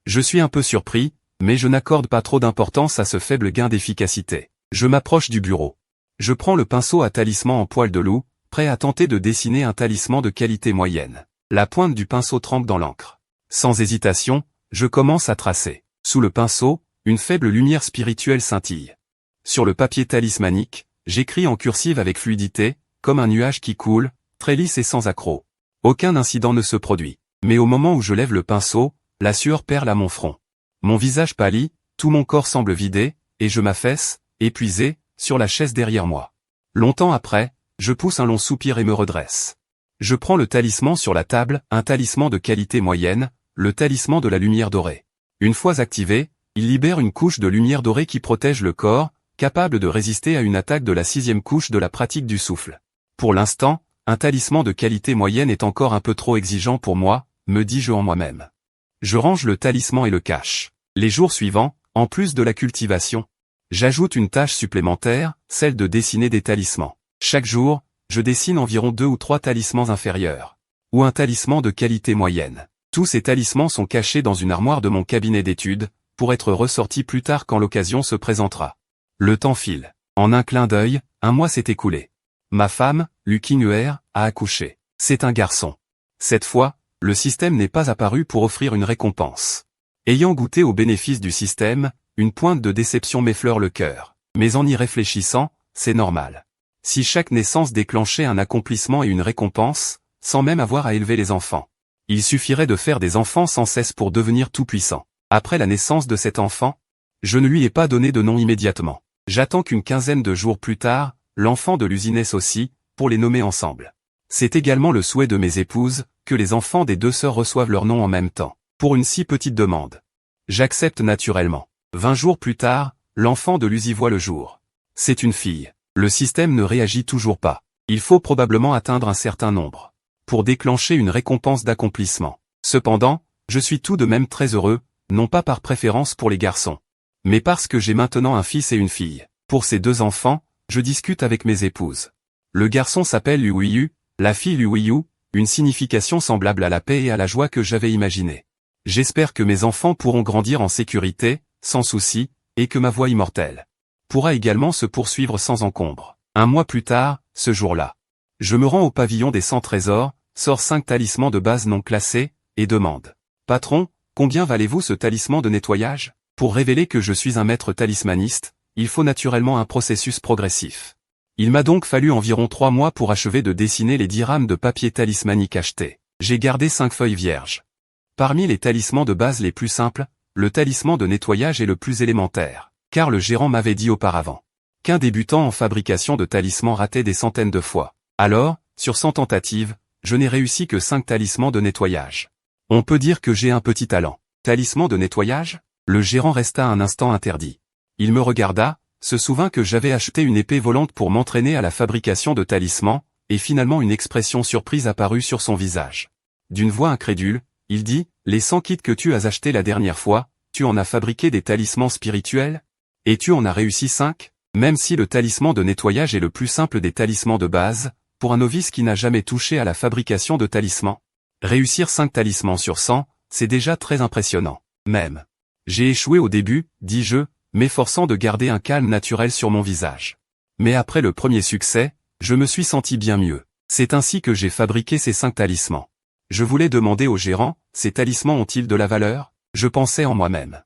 je suis un peu surpris, mais je n'accorde pas trop d'importance à ce faible gain d'efficacité. Je m'approche du bureau. Je prends le pinceau à talisman en poil de loup, prêt à tenter de dessiner un talisman de qualité moyenne. La pointe du pinceau trempe dans l'encre. Sans hésitation, je commence à tracer. Sous le pinceau, une faible lumière spirituelle scintille. Sur le papier talismanique, j'écris en cursive avec fluidité, comme un nuage qui coule, très lisse et sans accroc. Aucun incident ne se produit. Mais au moment où je lève le pinceau, la sueur perle à mon front. Mon visage pâlit, tout mon corps semble vidé, et je m'affaisse, épuisé, sur la chaise derrière moi. Longtemps après, je pousse un long soupir et me redresse. Je prends le talisman sur la table, un talisman de qualité moyenne, le talisman de la lumière dorée. Une fois activé, il libère une couche de lumière dorée qui protège le corps, capable de résister à une attaque de la 6e couche de la pratique du souffle. Pour l'instant, un talisman de qualité moyenne est encore un peu trop exigeant pour moi, me dis-je en moi-même. Je range le talisman et le cache. Les jours suivants, en plus de la cultivation, j'ajoute une tâche supplémentaire, celle de dessiner des talismans. Chaque jour, je dessine environ 2 ou 3 talismans inférieurs, ou un talisman de qualité moyenne. Tous ces talismans sont cachés dans une armoire de mon cabinet d'études, pour être ressortis plus tard quand l'occasion se présentera. Le temps file. En un clin d'œil, un mois s'est écoulé. Ma femme, Lucky Nuer, a accouché. C'est un garçon. Cette fois, le système n'est pas apparu pour offrir une récompense. Ayant goûté aux bénéfices du système, une pointe de déception m'effleure le cœur. Mais en y réfléchissant, c'est normal. Si chaque naissance déclenchait un accomplissement et une récompense, sans même avoir à élever les enfants, il suffirait de faire des enfants sans cesse pour devenir tout-puissant. Après la naissance de cet enfant, je ne lui ai pas donné de nom immédiatement. J'attends qu'une quinzaine de jours plus tard, l'enfant de l'usine naisse aussi, pour les nommer ensemble. C'est également le souhait de mes épouses, que les enfants des 2 sœurs reçoivent leur nom en même temps, pour une si petite demande. J'accepte naturellement. 20 jours plus tard, l'enfant de l'usine voit le jour. C'est une fille. Le système ne réagit toujours pas. Il faut probablement atteindre un certain nombre pour déclencher une récompense d'accomplissement. Cependant, je suis tout de même très heureux, non pas par préférence pour les garçons, mais parce que j'ai maintenant un fils et une fille. Pour ces 2 enfants, je discute avec mes épouses. Le garçon s'appelle Luiyu, la fille Luiyu, une signification semblable à la paix et à la joie que j'avais imaginée. J'espère que mes enfants pourront grandir en sécurité, sans souci, et que ma voie immortelle pourra également se poursuivre sans encombre. Un mois plus tard, ce jour-là, je me rends au pavillon des 100 trésors, sors 5 talismans de base non classés, et demande. Patron, combien valez-vous ce talisman de nettoyage? Pour révéler que je suis un maître talismaniste, il faut naturellement un processus progressif. Il m'a donc fallu environ 3 mois pour achever de dessiner les 10 rames de papier talismanique achetés. J'ai gardé 5 feuilles vierges. Parmi les talismans de base les plus simples, le talisman de nettoyage est le plus élémentaire, car le gérant m'avait dit auparavant qu'un débutant en fabrication de talismans ratait des centaines de fois. Alors, sur 100 tentatives, je n'ai réussi que 5 talismans de nettoyage. On peut dire que j'ai un petit talent. Talisman de nettoyage? Le gérant resta un instant interdit. Il me regarda, se souvint que j'avais acheté une épée volante pour m'entraîner à la fabrication de talismans, et finalement une expression surprise apparut sur son visage. D'une voix incrédule, il dit, « Les 100 kits que tu as achetés la dernière fois, tu en as fabriqué des talismans spirituels? Et tu en as réussi 5? Même si le talisman de nettoyage est le plus simple des talismans de base, pour un novice qui n'a jamais touché à la fabrication de talismans, réussir 5 talismans sur 100, c'est déjà très impressionnant. Même. J'ai échoué au début, dis-je, m'efforçant de garder un calme naturel sur mon visage. Mais après le premier succès, je me suis senti bien mieux. C'est ainsi que j'ai fabriqué ces 5 talismans. Je voulais demander au gérant, ces talismans ont-ils de la valeur? Je pensais en moi-même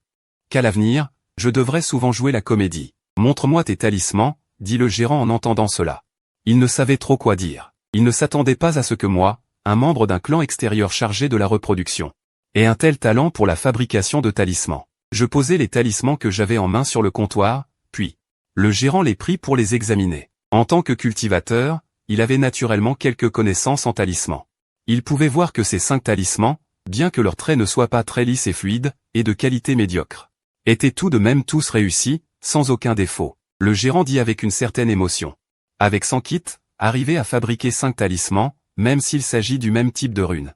qu'à l'avenir, je devrais souvent jouer la comédie. Montre-moi tes talismans, dit le gérant en entendant cela. Il ne savait trop quoi dire. Il ne s'attendait pas à ce que moi, un membre d'un clan extérieur chargé de la reproduction, ait un tel talent pour la fabrication de talismans. Je posai les talismans que j'avais en main sur le comptoir, puis le gérant les prit pour les examiner. En tant que cultivateur, il avait naturellement quelques connaissances en talismans. Il pouvait voir que ces 5 talismans, bien que leurs traits ne soient pas très lisses et fluides, et de qualité médiocre, étaient tout de même tous réussis, sans aucun défaut. Le gérant dit avec une certaine émotion. Avec 100 kits, arriver à fabriquer 5 talismans, même s'il s'agit du même type de runes,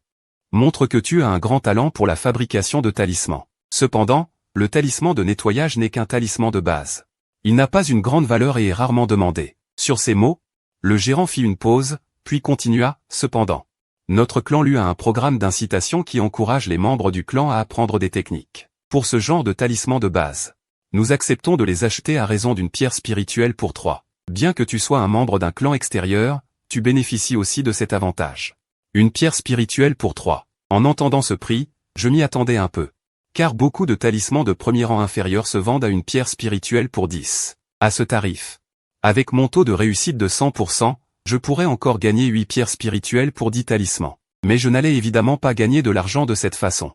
montre que tu as un grand talent pour la fabrication de talismans. Cependant, le talisman de nettoyage n'est qu'un talisman de base. Il n'a pas une grande valeur et est rarement demandé. Sur ces mots, le gérant fit une pause, puis continua, cependant. Notre clan lui a un programme d'incitation qui encourage les membres du clan à apprendre des techniques. Pour ce genre de talisman de base, nous acceptons de les acheter à raison d'une pierre spirituelle pour 3. Bien que tu sois un membre d'un clan extérieur, tu bénéficies aussi de cet avantage. Une pierre spirituelle pour 3. En entendant ce prix, je m'y attendais un peu. Car beaucoup de talismans de premier rang inférieur se vendent à une pierre spirituelle pour 10. À ce tarif, avec mon taux de réussite de 100%, je pourrais encore gagner 8 pierres spirituelles pour 10 talismans. Mais je n'allais évidemment pas gagner de l'argent de cette façon.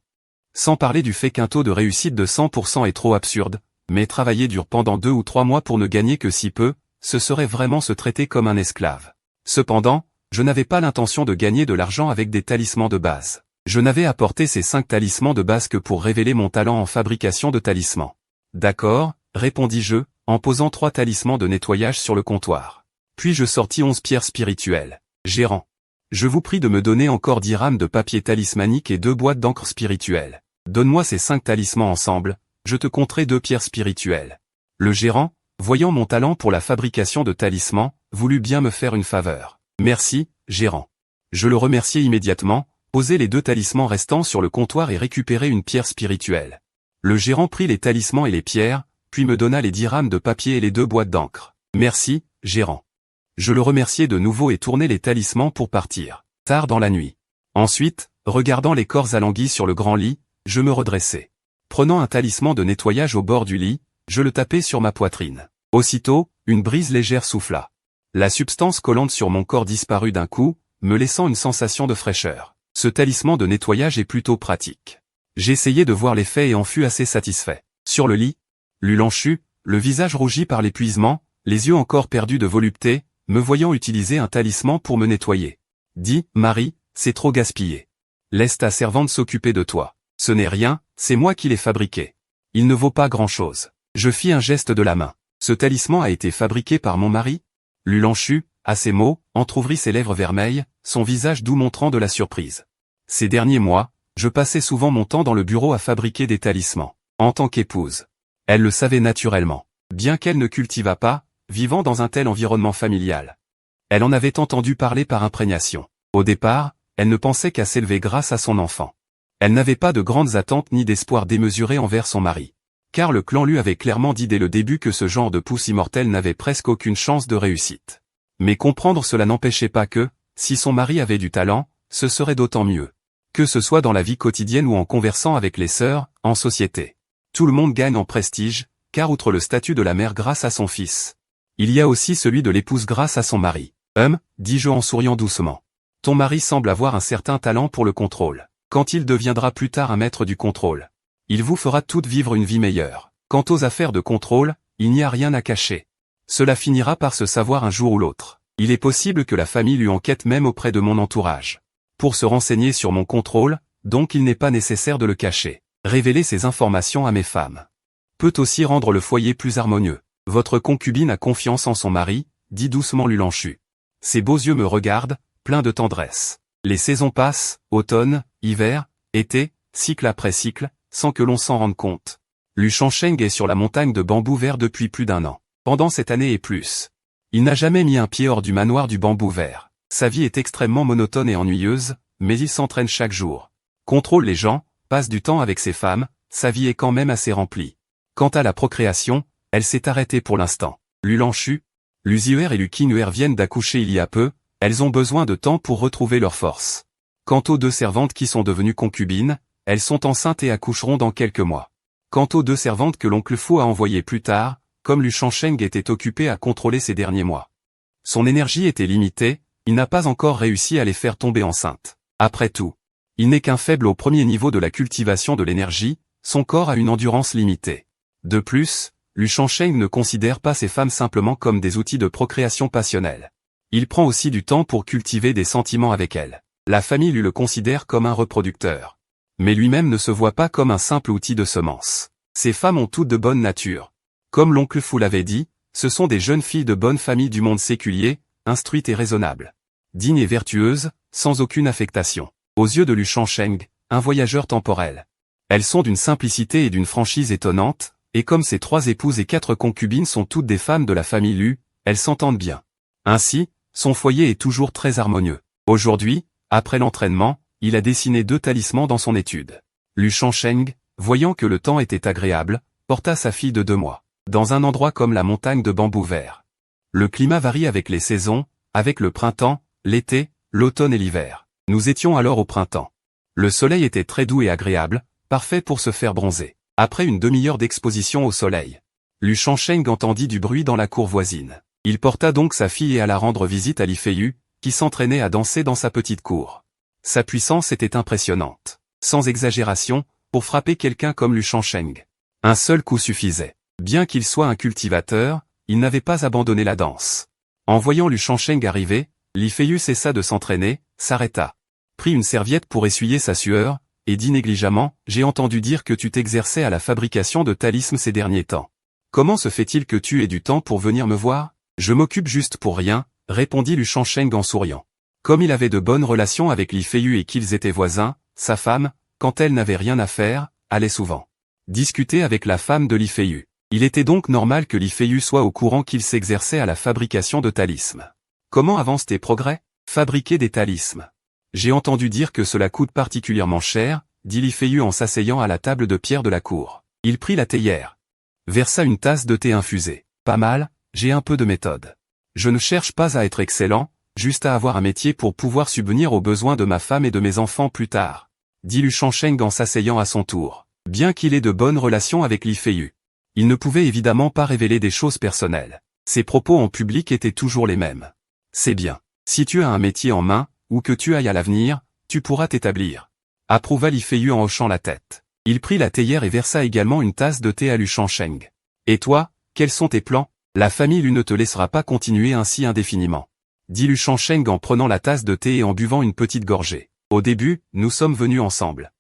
Sans parler du fait qu'un taux de réussite de 100% est trop absurde, mais travailler dur pendant 2 ou 3 mois pour ne gagner que si peu, ce serait vraiment se traiter comme un esclave. Cependant, je n'avais pas l'intention de gagner de l'argent avec des talismans de base. Je n'avais apporté ces 5 talismans de base que pour révéler mon talent en fabrication de talismans. D'accord, répondis-je, en posant 3 talismans de nettoyage sur le comptoir. Puis je sortis 11 pierres spirituelles. Gérant, je vous prie de me donner encore 10 rames de papier talismanique et 2 boîtes d'encre spirituelle. Donne-moi ces 5 talismans ensemble, je te compterai 2 pierres spirituelles. Le gérant, voyant mon talent pour la fabrication de talismans, voulut bien me faire une faveur. Merci, gérant. Je le remerciai immédiatement, posai les 2 talismans restants sur le comptoir et récupérai une pierre spirituelle. Le gérant prit les talismans et les pierres, puis me donna les 10 rames de papier et les 2 boîtes d'encre. Merci, gérant. Je le remerciai de nouveau et tournai les talismans pour partir. Tard dans la nuit. Ensuite, regardant les corps alanguis sur le grand lit, je me redressai. Prenant un talisman de nettoyage au bord du lit, je le tapai sur ma poitrine. Aussitôt, une brise légère souffla. La substance collante sur mon corps disparut d'un coup, me laissant une sensation de fraîcheur. Ce talisman de nettoyage est plutôt pratique. J'essayai de voir l'effet et en fus assez satisfait. Sur le lit, Lulanchu, le visage rougi par l'épuisement, les yeux encore perdus de volupté, me voyant utiliser un talisman pour me nettoyer. Dis, Marie, c'est trop gaspillé. Laisse ta servante s'occuper de toi. Ce n'est rien, c'est moi qui l'ai fabriqué. Il ne vaut pas grand-chose. Je fis un geste de la main. Ce talisman a été fabriqué par mon mari? Lulanchu, à ces mots, entr'ouvrit ses lèvres vermeilles, son visage doux montrant de la surprise. Ces derniers mois, je passais souvent mon temps dans le bureau à fabriquer des talismans. En tant qu'épouse, elle le savait naturellement. Bien qu'elle ne cultivât pas, vivant dans un tel environnement familial, elle en avait entendu parler par imprégnation. Au départ, elle ne pensait qu'à s'élever grâce à son enfant. Elle n'avait pas de grandes attentes ni d'espoir démesuré envers son mari. Car le clan lui avait clairement dit dès le début que ce genre de pousse immortel n'avait presque aucune chance de réussite. Mais comprendre cela n'empêchait pas que, si son mari avait du talent, ce serait d'autant mieux. Que ce soit dans la vie quotidienne ou en conversant avec les sœurs, en société. Tout le monde gagne en prestige, car outre le statut de la mère grâce à son fils, il y a aussi celui de l'épouse grâce à son mari. Dis-je en souriant doucement. Ton mari semble avoir un certain talent pour le contrôle. Quand il deviendra plus tard un maître du contrôle, il vous fera toutes vivre une vie meilleure. Quant aux affaires de contrôle, il n'y a rien à cacher. Cela finira par se savoir un jour ou l'autre. Il est possible que la famille lui enquête même auprès de mon entourage. Pour se renseigner sur mon contrôle, donc il n'est pas nécessaire de le cacher. Révéler ces informations à mes femmes peut aussi rendre le foyer plus harmonieux. Votre concubine a confiance en son mari, dit doucement Lulanchu. Ses beaux yeux me regardent, pleins de tendresse. Les saisons passent, automne, hiver, été, cycle après cycle, sans que l'on s'en rende compte. Lu Shansheng est sur la montagne de bambou vert depuis plus d'1 an. Pendant cette année et plus, il n'a jamais mis un pied hors du manoir du bambou vert. Sa vie est extrêmement monotone et ennuyeuse, mais il s'entraîne chaque jour. Contrôle les gens, passe du temps avec ses femmes, sa vie est quand même assez remplie. Quant à la procréation, elle s'est arrêtée pour l'instant. Lulanchu, Luzier et Lukinuer viennent d'accoucher il y a peu, elles ont besoin de temps pour retrouver leur force. Quant aux 2 servantes qui sont devenues concubines, elles sont enceintes et accoucheront dans quelques mois. Quant aux 2 servantes que l'oncle Fou a envoyées plus tard, comme Lu Shansheng était occupé à contrôler ces derniers mois. Son énergie était limitée, il n'a pas encore réussi à les faire tomber enceintes. Après tout, il n'est qu'un faible au premier niveau de la cultivation de l'énergie, son corps a une endurance limitée. De plus, Lu Shansheng ne considère pas ces femmes simplement comme des outils de procréation passionnelle. Il prend aussi du temps pour cultiver des sentiments avec elles. La famille lui le considère comme un reproducteur. Mais lui-même ne se voit pas comme un simple outil de semence. Ces femmes ont toutes de bonne nature. Comme l'oncle Fu l'avait dit, ce sont des jeunes filles de bonne famille du monde séculier, instruites et raisonnables. Dignes et vertueuses, sans aucune affectation. Aux yeux de Lu Shansheng, un voyageur temporel. Elles sont d'une simplicité et d'une franchise étonnantes, et comme ses 3 épouses et 4 concubines sont toutes des femmes de la famille Lu, elles s'entendent bien. Ainsi, son foyer est toujours très harmonieux. Aujourd'hui, après l'entraînement, il a dessiné 2 talismans dans son étude. Lu Shansheng, voyant que le temps était agréable, porta sa fille de 2 mois, dans un endroit comme la montagne de bambou vert. Le climat varie avec les saisons, avec le printemps, l'été, l'automne et l'hiver. Nous étions alors au printemps. Le soleil était très doux et agréable, parfait pour se faire bronzer. Après une demi-heure d'exposition au soleil, Lu Shansheng entendit du bruit dans la cour voisine. Il porta donc sa fille et alla rendre visite à Li Feiyu, qui s'entraînait à danser dans sa petite cour. Sa puissance était impressionnante. Sans exagération, pour frapper quelqu'un comme Lu Shansheng, un seul coup suffisait. Bien qu'il soit un cultivateur, il n'avait pas abandonné la danse. En voyant Lu Shansheng arriver, Li Feiyu cessa de s'entraîner, s'arrêta, prit une serviette pour essuyer sa sueur, et dit négligemment, « J'ai entendu dire que tu t'exerçais à la fabrication de talismans ces derniers temps. Comment se fait-il que tu aies du temps pour venir me voir ? Je m'occupe juste pour rien, répondit Lu Shansheng en souriant. Comme il avait de bonnes relations avec Li Feiyu et qu'ils étaient voisins, sa femme, quand elle n'avait rien à faire, allait souvent discuter avec la femme de Li Feiyu. Il était donc normal que Li Feiyu soit au courant qu'il s'exerçait à la fabrication de talismans. Comment avancent tes progrès ? Fabriquer des talismans. J'ai entendu dire que cela coûte particulièrement cher, dit Li Feiyu en s'asseyant à la table de pierre de la cour. Il prit la théière, versa une tasse de thé infusé. Pas mal, j'ai un peu de méthode. Je ne cherche pas à être excellent, juste à avoir un métier pour pouvoir subvenir aux besoins de ma femme et de mes enfants plus tard, dit Lu Shansheng en s'asseyant à son tour. Bien qu'il ait de bonnes relations avec Li Feiyu, il ne pouvait évidemment pas révéler des choses personnelles. Ses propos en public étaient toujours les mêmes. C'est bien. Si tu as un métier en main, ou que tu ailles à l'avenir, tu pourras t'établir. Approuva Li Feiyu en hochant la tête. Il prit la théière et versa également une tasse de thé à Lu Shansheng. Et toi, quels sont tes plans ? La famille Lu ne te laissera pas continuer ainsi indéfiniment, dit Lu Shansheng en prenant la tasse de thé et en buvant une petite gorgée. Au début, nous sommes venus ensemble.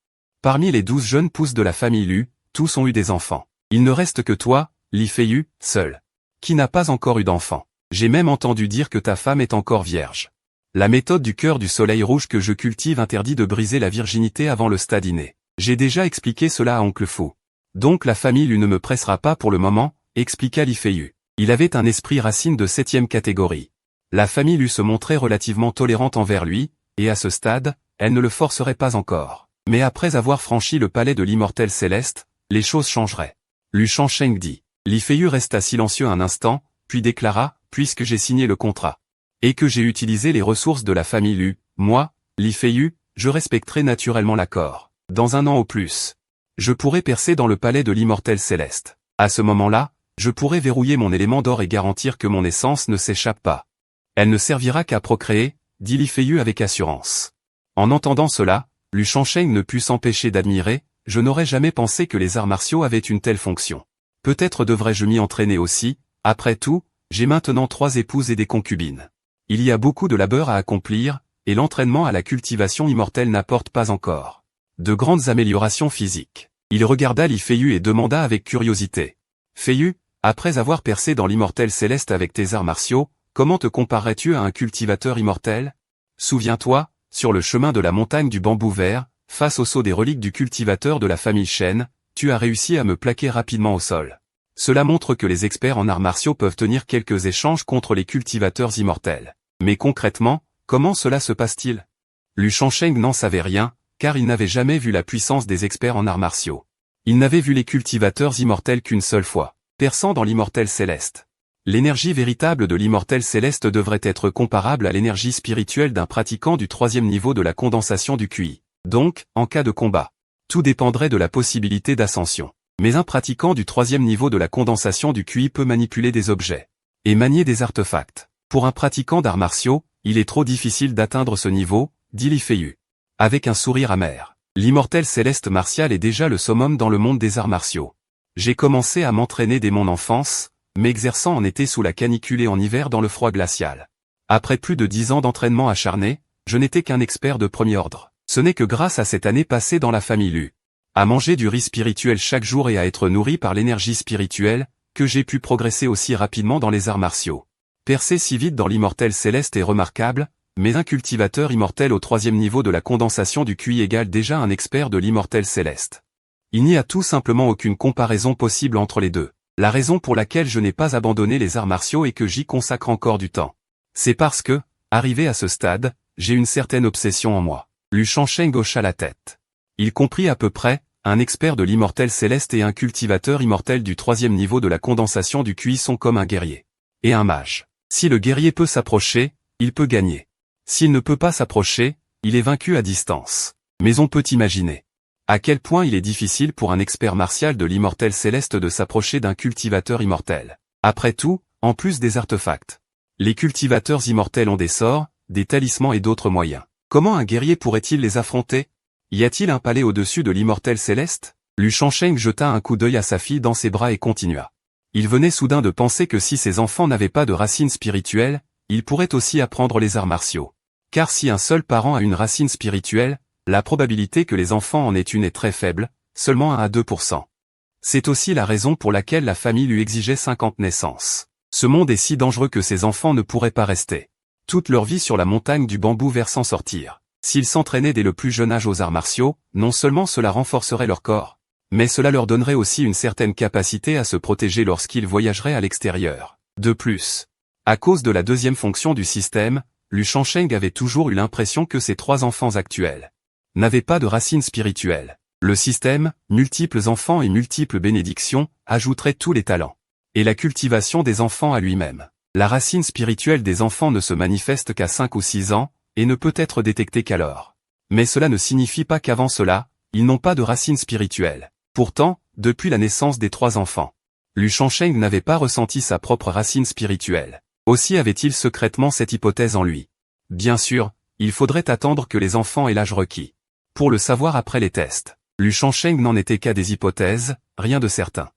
Parmi les 12 jeunes pousses de la famille Lu, tous ont eu des enfants. Il ne reste que toi, Li Feiyu, seul, qui n'a pas encore eu d'enfant. J'ai même entendu dire que ta femme est encore vierge. La méthode du cœur du soleil rouge que je cultive interdit de briser la virginité avant le stade inné. J'ai déjà expliqué cela à oncle Fu. Donc la famille Lu ne me pressera pas pour le moment, expliqua Li Feiyu. Il avait un esprit racine de 7e catégorie. La famille Lu se montrait relativement tolérante envers lui, et à ce stade, elle ne le forcerait pas encore. Mais après avoir franchi le palais de l'immortel céleste, les choses changeraient. Lu Shansheng dit. Li Feiyu resta silencieux un instant, puis déclara, puisque j'ai signé le contrat, et que j'ai utilisé les ressources de la famille Lu, moi, Li Feiyu, je respecterai naturellement l'accord. Dans un an au plus, je pourrai percer dans le palais de l'immortel céleste. À ce moment-là, je pourrai verrouiller mon élément d'or et garantir que mon essence ne s'échappe pas. Elle ne servira qu'à procréer, dit Li Feiyu avec assurance. En entendant cela, Lu Shansheng ne put s'empêcher d'admirer, je n'aurais jamais pensé que les arts martiaux avaient une telle fonction. Peut-être devrais-je m'y entraîner aussi, après tout, j'ai maintenant 3 épouses et des concubines. Il y a beaucoup de labeur à accomplir, et l'entraînement à la cultivation immortelle n'apporte pas encore de grandes améliorations physiques. Il regarda Li Feiyu et demanda avec curiosité. Feiyu, après avoir percé dans l'immortel céleste avec tes arts martiaux, comment te comparerais-tu à un cultivateur immortel ? Souviens-toi, sur le chemin de la montagne du bambou vert, face au sceau des reliques du cultivateur de la famille Shen, tu as réussi à me plaquer rapidement au sol. Cela montre que les experts en arts martiaux peuvent tenir quelques échanges contre les cultivateurs immortels. Mais concrètement, comment cela se passe-t-il ? Lu Shansheng n'en savait rien, car il n'avait jamais vu la puissance des experts en arts martiaux. Il n'avait vu les cultivateurs immortels qu'une seule fois, perçant dans l'immortel céleste. L'énergie véritable de l'immortel céleste devrait être comparable à l'énergie spirituelle d'un pratiquant du 3e niveau de la condensation du QI. Donc, en cas de combat, tout dépendrait de la possibilité d'ascension. Mais un pratiquant du troisième niveau de la condensation du QI peut manipuler des objets et manier des artefacts. Pour un pratiquant d'arts martiaux, il est trop difficile d'atteindre ce niveau, dit Li Feiyu. Avec un sourire amer. L'immortel céleste martial est déjà le summum dans le monde des arts martiaux. J'ai commencé à m'entraîner dès mon enfance, m'exerçant en été sous la canicule et en hiver dans le froid glacial. Après plus de 10 ans d'entraînement acharné, je n'étais qu'un expert de premier ordre. Ce n'est que grâce à cette année passée dans la famille Lu, à manger du riz spirituel chaque jour et à être nourri par l'énergie spirituelle, que j'ai pu progresser aussi rapidement dans les arts martiaux. Percer si vite dans l'immortel céleste est remarquable, mais un cultivateur immortel au troisième niveau de la condensation du QI égale déjà un expert de l'immortel céleste. Il n'y a tout simplement aucune comparaison possible entre les deux. La raison pour laquelle je n'ai pas abandonné les arts martiaux et que j'y consacre encore du temps. C'est parce que, arrivé à ce stade, j'ai une certaine obsession en moi. Lu Shansheng hocha la tête. Il comprit à peu près, un expert de l'immortel céleste et un cultivateur immortel du troisième niveau de la condensation du QI sont comme un guerrier et un mage. Si le guerrier peut s'approcher, il peut gagner. S'il ne peut pas s'approcher, il est vaincu à distance. Mais on peut imaginer à quel point il est difficile pour un expert martial de l'immortel céleste de s'approcher d'un cultivateur immortel. Après tout, en plus des artefacts, les cultivateurs immortels ont des sorts, des talismans et d'autres moyens. Comment un guerrier pourrait-il les affronter? Y a-t-il un palais au-dessus de l'immortel céleste? Lu Shansheng jeta un coup d'œil à sa fille dans ses bras et continua. Il venait soudain de penser que si ses enfants n'avaient pas de racines spirituelles, ils pourraient aussi apprendre les arts martiaux. Car si un seul parent a une racine spirituelle, la probabilité que les enfants en aient une est très faible, seulement 1 à 2%. C'est aussi la raison pour laquelle la famille lui exigeait 50 naissances. Ce monde est si dangereux que ses enfants ne pourraient pas rester toute leur vie sur la montagne du bambou vers s'en sortir. S'ils s'entraînaient dès le plus jeune âge aux arts martiaux, non seulement cela renforcerait leur corps, mais cela leur donnerait aussi une certaine capacité à se protéger lorsqu'ils voyageraient à l'extérieur. De plus, à cause de la deuxième fonction du système, Lu Shansheng avait toujours eu l'impression que ses 3 enfants actuels n'avaient pas de racines spirituelles. Le système, multiples enfants et multiples bénédictions, ajouterait tous les talents et la cultivation des enfants à lui-même. La racine spirituelle des enfants ne se manifeste qu'à 5 ou 6 ans, et ne peut être détectée qu'alors. Mais cela ne signifie pas qu'avant cela, ils n'ont pas de racine spirituelle. Pourtant, depuis la naissance des 3 enfants, Lu Shansheng n'avait pas ressenti sa propre racine spirituelle. Aussi avait-il secrètement cette hypothèse en lui. Bien sûr, il faudrait attendre que les enfants aient l'âge requis pour le savoir après les tests. Lu Shansheng n'en était qu'à des hypothèses, rien de certain.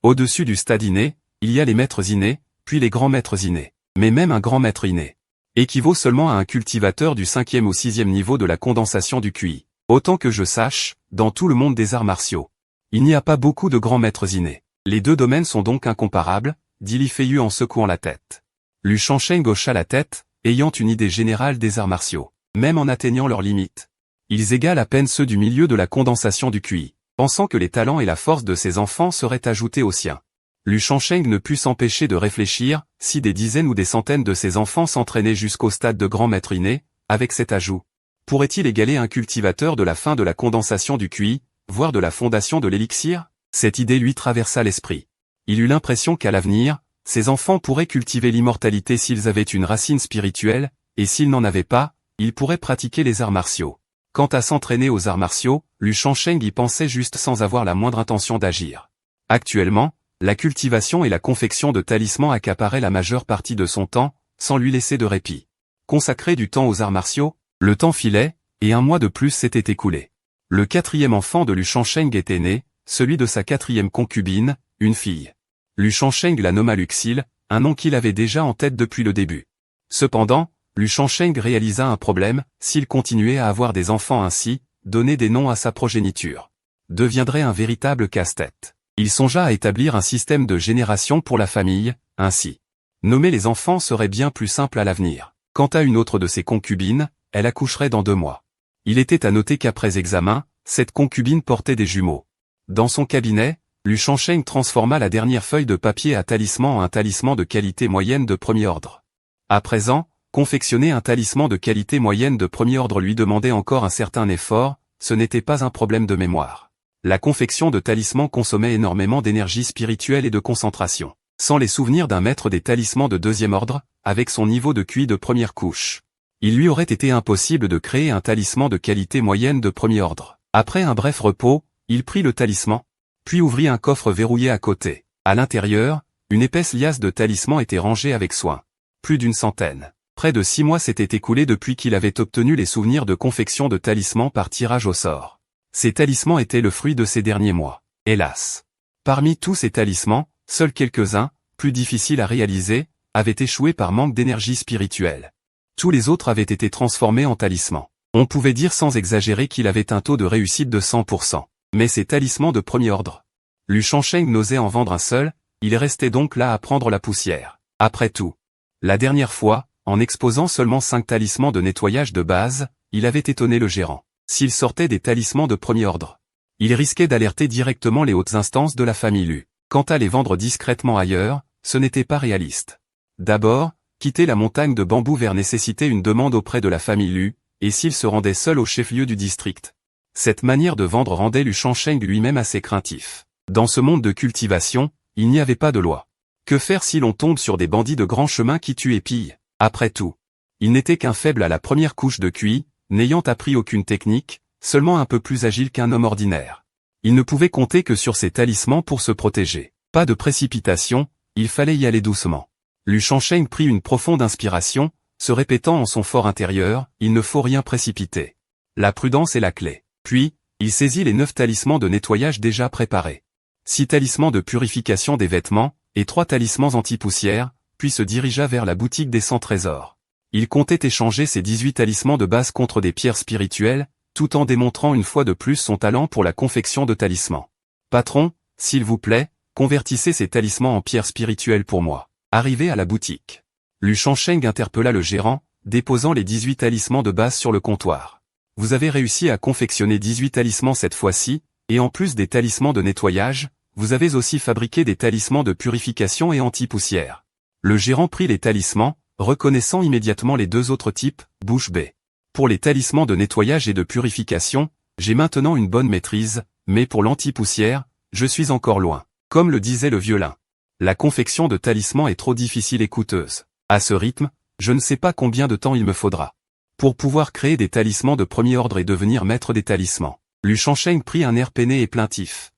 Au-dessus du stade inné, il y a les maîtres innés, puis les grands maîtres innés. Mais même un grand maître inné équivaut seulement à un cultivateur du 5e ou 6e niveau de la condensation du QI. Autant que je sache, dans tout le monde des arts martiaux, il n'y a pas beaucoup de grands maîtres innés. Les deux domaines sont donc incomparables, dit Li Feiyu en secouant la tête. Lu Shansheng hocha la tête, ayant une idée générale des arts martiaux. Même en atteignant leurs limites, ils égalent à peine ceux du milieu de la condensation du QI, pensant que les talents et la force de ses enfants seraient ajoutés aux siens. Lu Shansheng ne put s'empêcher de réfléchir, si des dizaines ou des centaines de ses enfants s'entraînaient jusqu'au stade de grand maître inné, avec cet ajout, pourrait-il égaler un cultivateur de la fin de la condensation du QI, voire de la fondation de l'élixir? Cette idée lui traversa l'esprit. Il eut l'impression qu'à l'avenir, ses enfants pourraient cultiver l'immortalité s'ils avaient une racine spirituelle, et s'ils n'en avaient pas, ils pourraient pratiquer les arts martiaux. Quant à s'entraîner aux arts martiaux, Lu Shansheng y pensait juste sans avoir la moindre intention d'agir. Actuellement, la cultivation et la confection de talismans accaparaient la majeure partie de son temps, sans lui laisser de répit. Consacrer du temps aux arts martiaux, le temps filait, et 1 mois de plus s'était écoulé. Le 4e enfant de Lu Shansheng était né, celui de sa 4e concubine, une fille. Lu Shansheng la nomma Luxil, un nom qu'il avait déjà en tête depuis le début. Cependant, Lu Shansheng réalisa un problème, s'il continuait à avoir des enfants ainsi, donner des noms à sa progéniture deviendrait un véritable casse-tête. Il songea à établir un système de génération pour la famille, ainsi. Nommer les enfants serait bien plus simple à l'avenir. Quant à une autre de ses concubines, elle accoucherait dans 2 mois. Il était à noter qu'après examen, cette concubine portait des jumeaux. Dans son cabinet, Lu Shansheng transforma la dernière feuille de papier à talisman en un talisman de qualité moyenne de premier ordre. À présent, confectionner un talisman de qualité moyenne de premier ordre lui demandait encore un certain effort, ce n'était pas un problème de mémoire. La confection de talismans consommait énormément d'énergie spirituelle et de concentration. Sans les souvenirs d'un maître des talismans de 2e ordre, avec son niveau de QI de première couche, il lui aurait été impossible de créer un talisman de qualité moyenne de premier ordre. Après un bref repos, il prit le talisman, puis ouvrit un coffre verrouillé à côté. À l'intérieur, une épaisse liasse de talismans était rangée avec soin. Plus d'une centaine. Près de 6 mois s'étaient écoulés depuis qu'il avait obtenu les souvenirs de confection de talismans par tirage au sort. Ces talismans étaient le fruit de ces derniers mois. Hélas. Parmi tous ces talismans, seuls quelques-uns, plus difficiles à réaliser, avaient échoué par manque d'énergie spirituelle. Tous les autres avaient été transformés en talismans. On pouvait dire sans exagérer qu'il avait un taux de réussite de 100%. Mais ces talismans de premier ordre. Lu Shansheng n'osait en vendre un seul, il restait donc là à prendre la poussière. Après tout. La dernière fois, en exposant seulement 5 talismans de nettoyage de base, il avait étonné le gérant. S'il sortait des talismans de premier ordre, il risquait d'alerter directement les hautes instances de la famille Lu. Quant à les vendre discrètement ailleurs, ce n'était pas réaliste. D'abord, quitter la montagne de bambou vert nécessitait une demande auprès de la famille Lu, et s'il se rendait seul au chef-lieu du district. Cette manière de vendre rendait Lu Shansheng lui-même assez craintif. Dans ce monde de cultivation, il n'y avait pas de loi. Que faire si l'on tombe sur des bandits de grand chemin qui tuent et pillent? Après tout, il n'était qu'un faible à la première couche de QI, n'ayant appris aucune technique, seulement un peu plus agile qu'un homme ordinaire. Il ne pouvait compter que sur ses talismans pour se protéger. Pas de précipitation, il fallait y aller doucement. Lu Shansheng prit une profonde inspiration, se répétant en son fort intérieur, il ne faut rien précipiter. La prudence est la clé. Puis, il saisit les 9 talismans de nettoyage déjà préparés. 6 talismans de purification des vêtements, et 3 talismans anti-poussière, puis se dirigea vers la boutique des 100 trésors. Il comptait échanger ses 18 talismans de base contre des pierres spirituelles, tout en démontrant une fois de plus son talent pour la confection de talismans. Patron, s'il vous plaît, convertissez ces talismans en pierres spirituelles pour moi. Arrivé à la boutique, Lu Shansheng interpella le gérant, déposant les 18 talismans de base sur le comptoir. Vous avez réussi à confectionner 18 talismans cette fois-ci, et en plus des talismans de nettoyage, vous avez aussi fabriqué des talismans de purification et anti-poussière. Le gérant prit les talismans, reconnaissant immédiatement les 2 autres types, bouche bée. Pour les talismans de nettoyage et de purification, j'ai maintenant une bonne maîtrise, mais pour l'anti-poussière, je suis encore loin. Comme le disait le vieux lin. La confection de talismans est trop difficile et coûteuse. À ce rythme, je ne sais pas combien de temps il me faudra. Pour pouvoir créer des talismans de premier ordre et devenir maître des talismans. Lu Shansheng prit un air peiné et plaintif.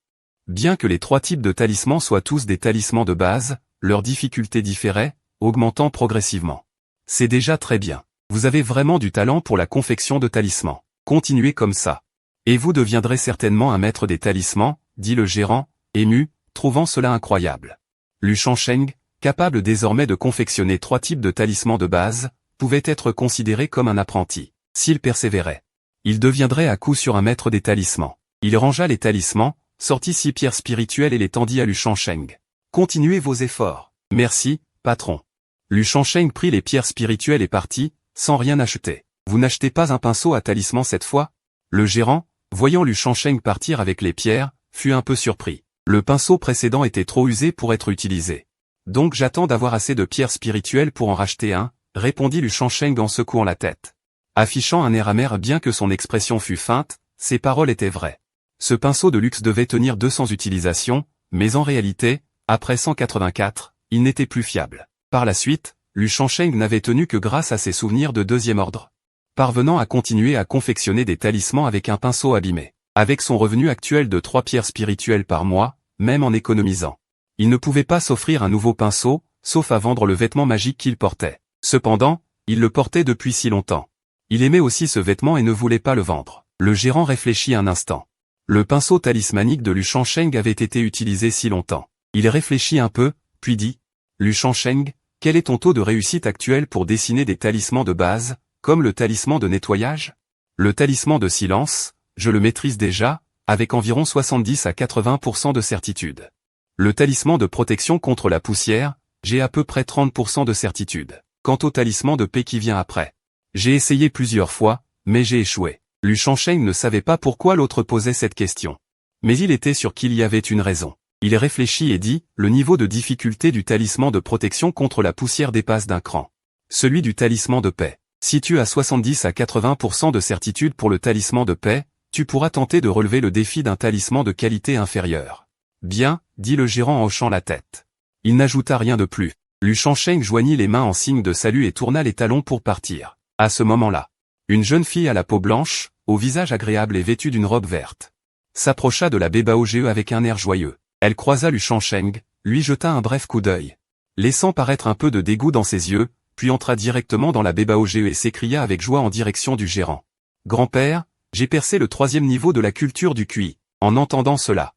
Bien que les 3 types de talismans soient tous des talismans de base, leur difficulté différait, augmentant progressivement. C'est déjà très bien. Vous avez vraiment du talent pour la confection de talismans. Continuez comme ça. Et vous deviendrez certainement un maître des talismans, dit le gérant, ému, trouvant cela incroyable. Lu Shansheng, capable désormais de confectionner 3 types de talismans de base, pouvait être considéré comme un apprenti. S'il persévérait, il deviendrait à coup sûr un maître des talismans. Il rangea les talismans, sortit 6 pierres spirituelles et les tendit à Lu Shansheng. Continuez vos efforts. Merci, patron. Lu Shansheng prit les pierres spirituelles et partit, sans rien acheter. Vous n'achetez pas un pinceau à talisman cette fois? Le gérant, voyant Lu Shansheng partir avec les pierres, fut un peu surpris. Le pinceau précédent était trop usé pour être utilisé. Donc j'attends d'avoir assez de pierres spirituelles pour en racheter un, répondit Lu Shansheng en secouant la tête. Affichant un air amer bien que son expression fût feinte, ses paroles étaient vraies. Ce pinceau de luxe devait tenir 200 utilisations, mais en réalité, après 184, il n'était plus fiable. Par la suite, Lu Shansheng n'avait tenu que grâce à ses souvenirs de 2e ordre. Parvenant à continuer à confectionner des talismans avec un pinceau abîmé. Avec son revenu actuel de 3 pierres spirituelles par mois, même en économisant. Il ne pouvait pas s'offrir un nouveau pinceau, sauf à vendre le vêtement magique qu'il portait. Cependant, il le portait depuis si longtemps. Il aimait aussi ce vêtement et ne voulait pas le vendre. Le gérant réfléchit un instant. Le pinceau talismanique de Lu Shansheng avait été utilisé si longtemps. Il réfléchit un peu, puis dit, « Lu Shansheng, quel est ton taux de réussite actuel pour dessiner des talismans de base, comme le talisman de nettoyage? Le talisman de silence, je le maîtrise déjà, avec environ 70 à 80% de certitude. Le talisman de protection contre la poussière, j'ai à peu près 30% de certitude. Quant au talisman de paix qui vient après, j'ai essayé plusieurs fois, mais j'ai échoué. » Lu Shansheng ne savait pas pourquoi l'autre posait cette question. Mais il était sûr qu'il y avait une raison. Il réfléchit et dit, le niveau de difficulté du talisman de protection contre la poussière dépasse d'un cran. Celui du talisman de paix. Si tu as 70 à 80% de certitude pour le talisman de paix, tu pourras tenter de relever le défi d'un talisman de qualité inférieure. Bien, dit le gérant en hochant la tête. Il n'ajouta rien de plus. Lu Shansheng joignit les mains en signe de salut et tourna les talons pour partir. À ce moment-là, une jeune fille à la peau blanche, au visage agréable et vêtue d'une robe verte, s'approcha de la Bébaoge avec un air joyeux. Elle croisa Lu Shangsheng, lui jeta un bref coup d'œil, laissant paraître un peu de dégoût dans ses yeux, puis entra directement dans la Bébaoge et s'écria avec joie en direction du gérant. « Grand-père, j'ai percé le 3e niveau de la culture du QI. » En entendant cela,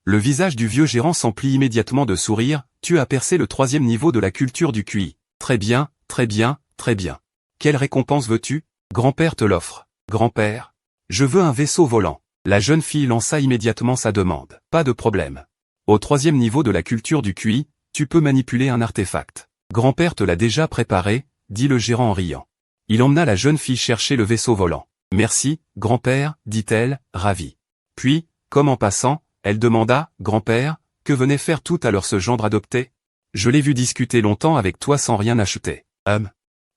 le visage du vieux gérant s'emplit immédiatement de sourire. « Tu as percé le 3e niveau de la culture du QI. Très bien, très bien, très bien. Quelle récompense veux-tu ? Grand-père te l'offre. Grand-père, je veux un vaisseau volant. » La jeune fille lança immédiatement sa demande. « Pas de problème. Au 3e niveau de la culture du QI, tu peux manipuler un artefact. Grand-père te l'a déjà préparé, » dit le gérant en riant. Il emmena la jeune fille chercher le vaisseau volant. « Merci, grand-père, » dit-elle, ravie. Puis, comme en passant, elle demanda, « Grand-père, que venait faire tout à l'heure ce gendre adopté ? Je l'ai vu discuter longtemps avec toi sans rien acheter. »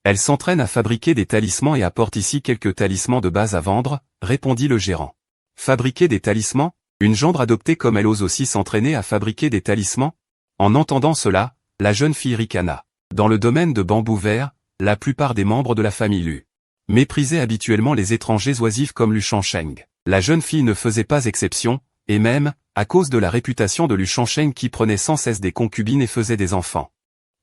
Elle s'entraîne à fabriquer des talismans et apporte ici quelques talismans de base à vendre, répondit le gérant. Fabriquer des talismans ? Une gendre adoptée comme elle ose aussi s'entraîner à fabriquer des talismans ? En entendant cela, la jeune fille ricana. Dans le domaine de Bambou Vert, la plupart des membres de la famille Lu méprisaient habituellement les étrangers oisifs comme Lu Shangsheng. La jeune fille ne faisait pas exception, et même, à cause de la réputation de Lu Shangsheng qui prenait sans cesse des concubines et faisait des enfants,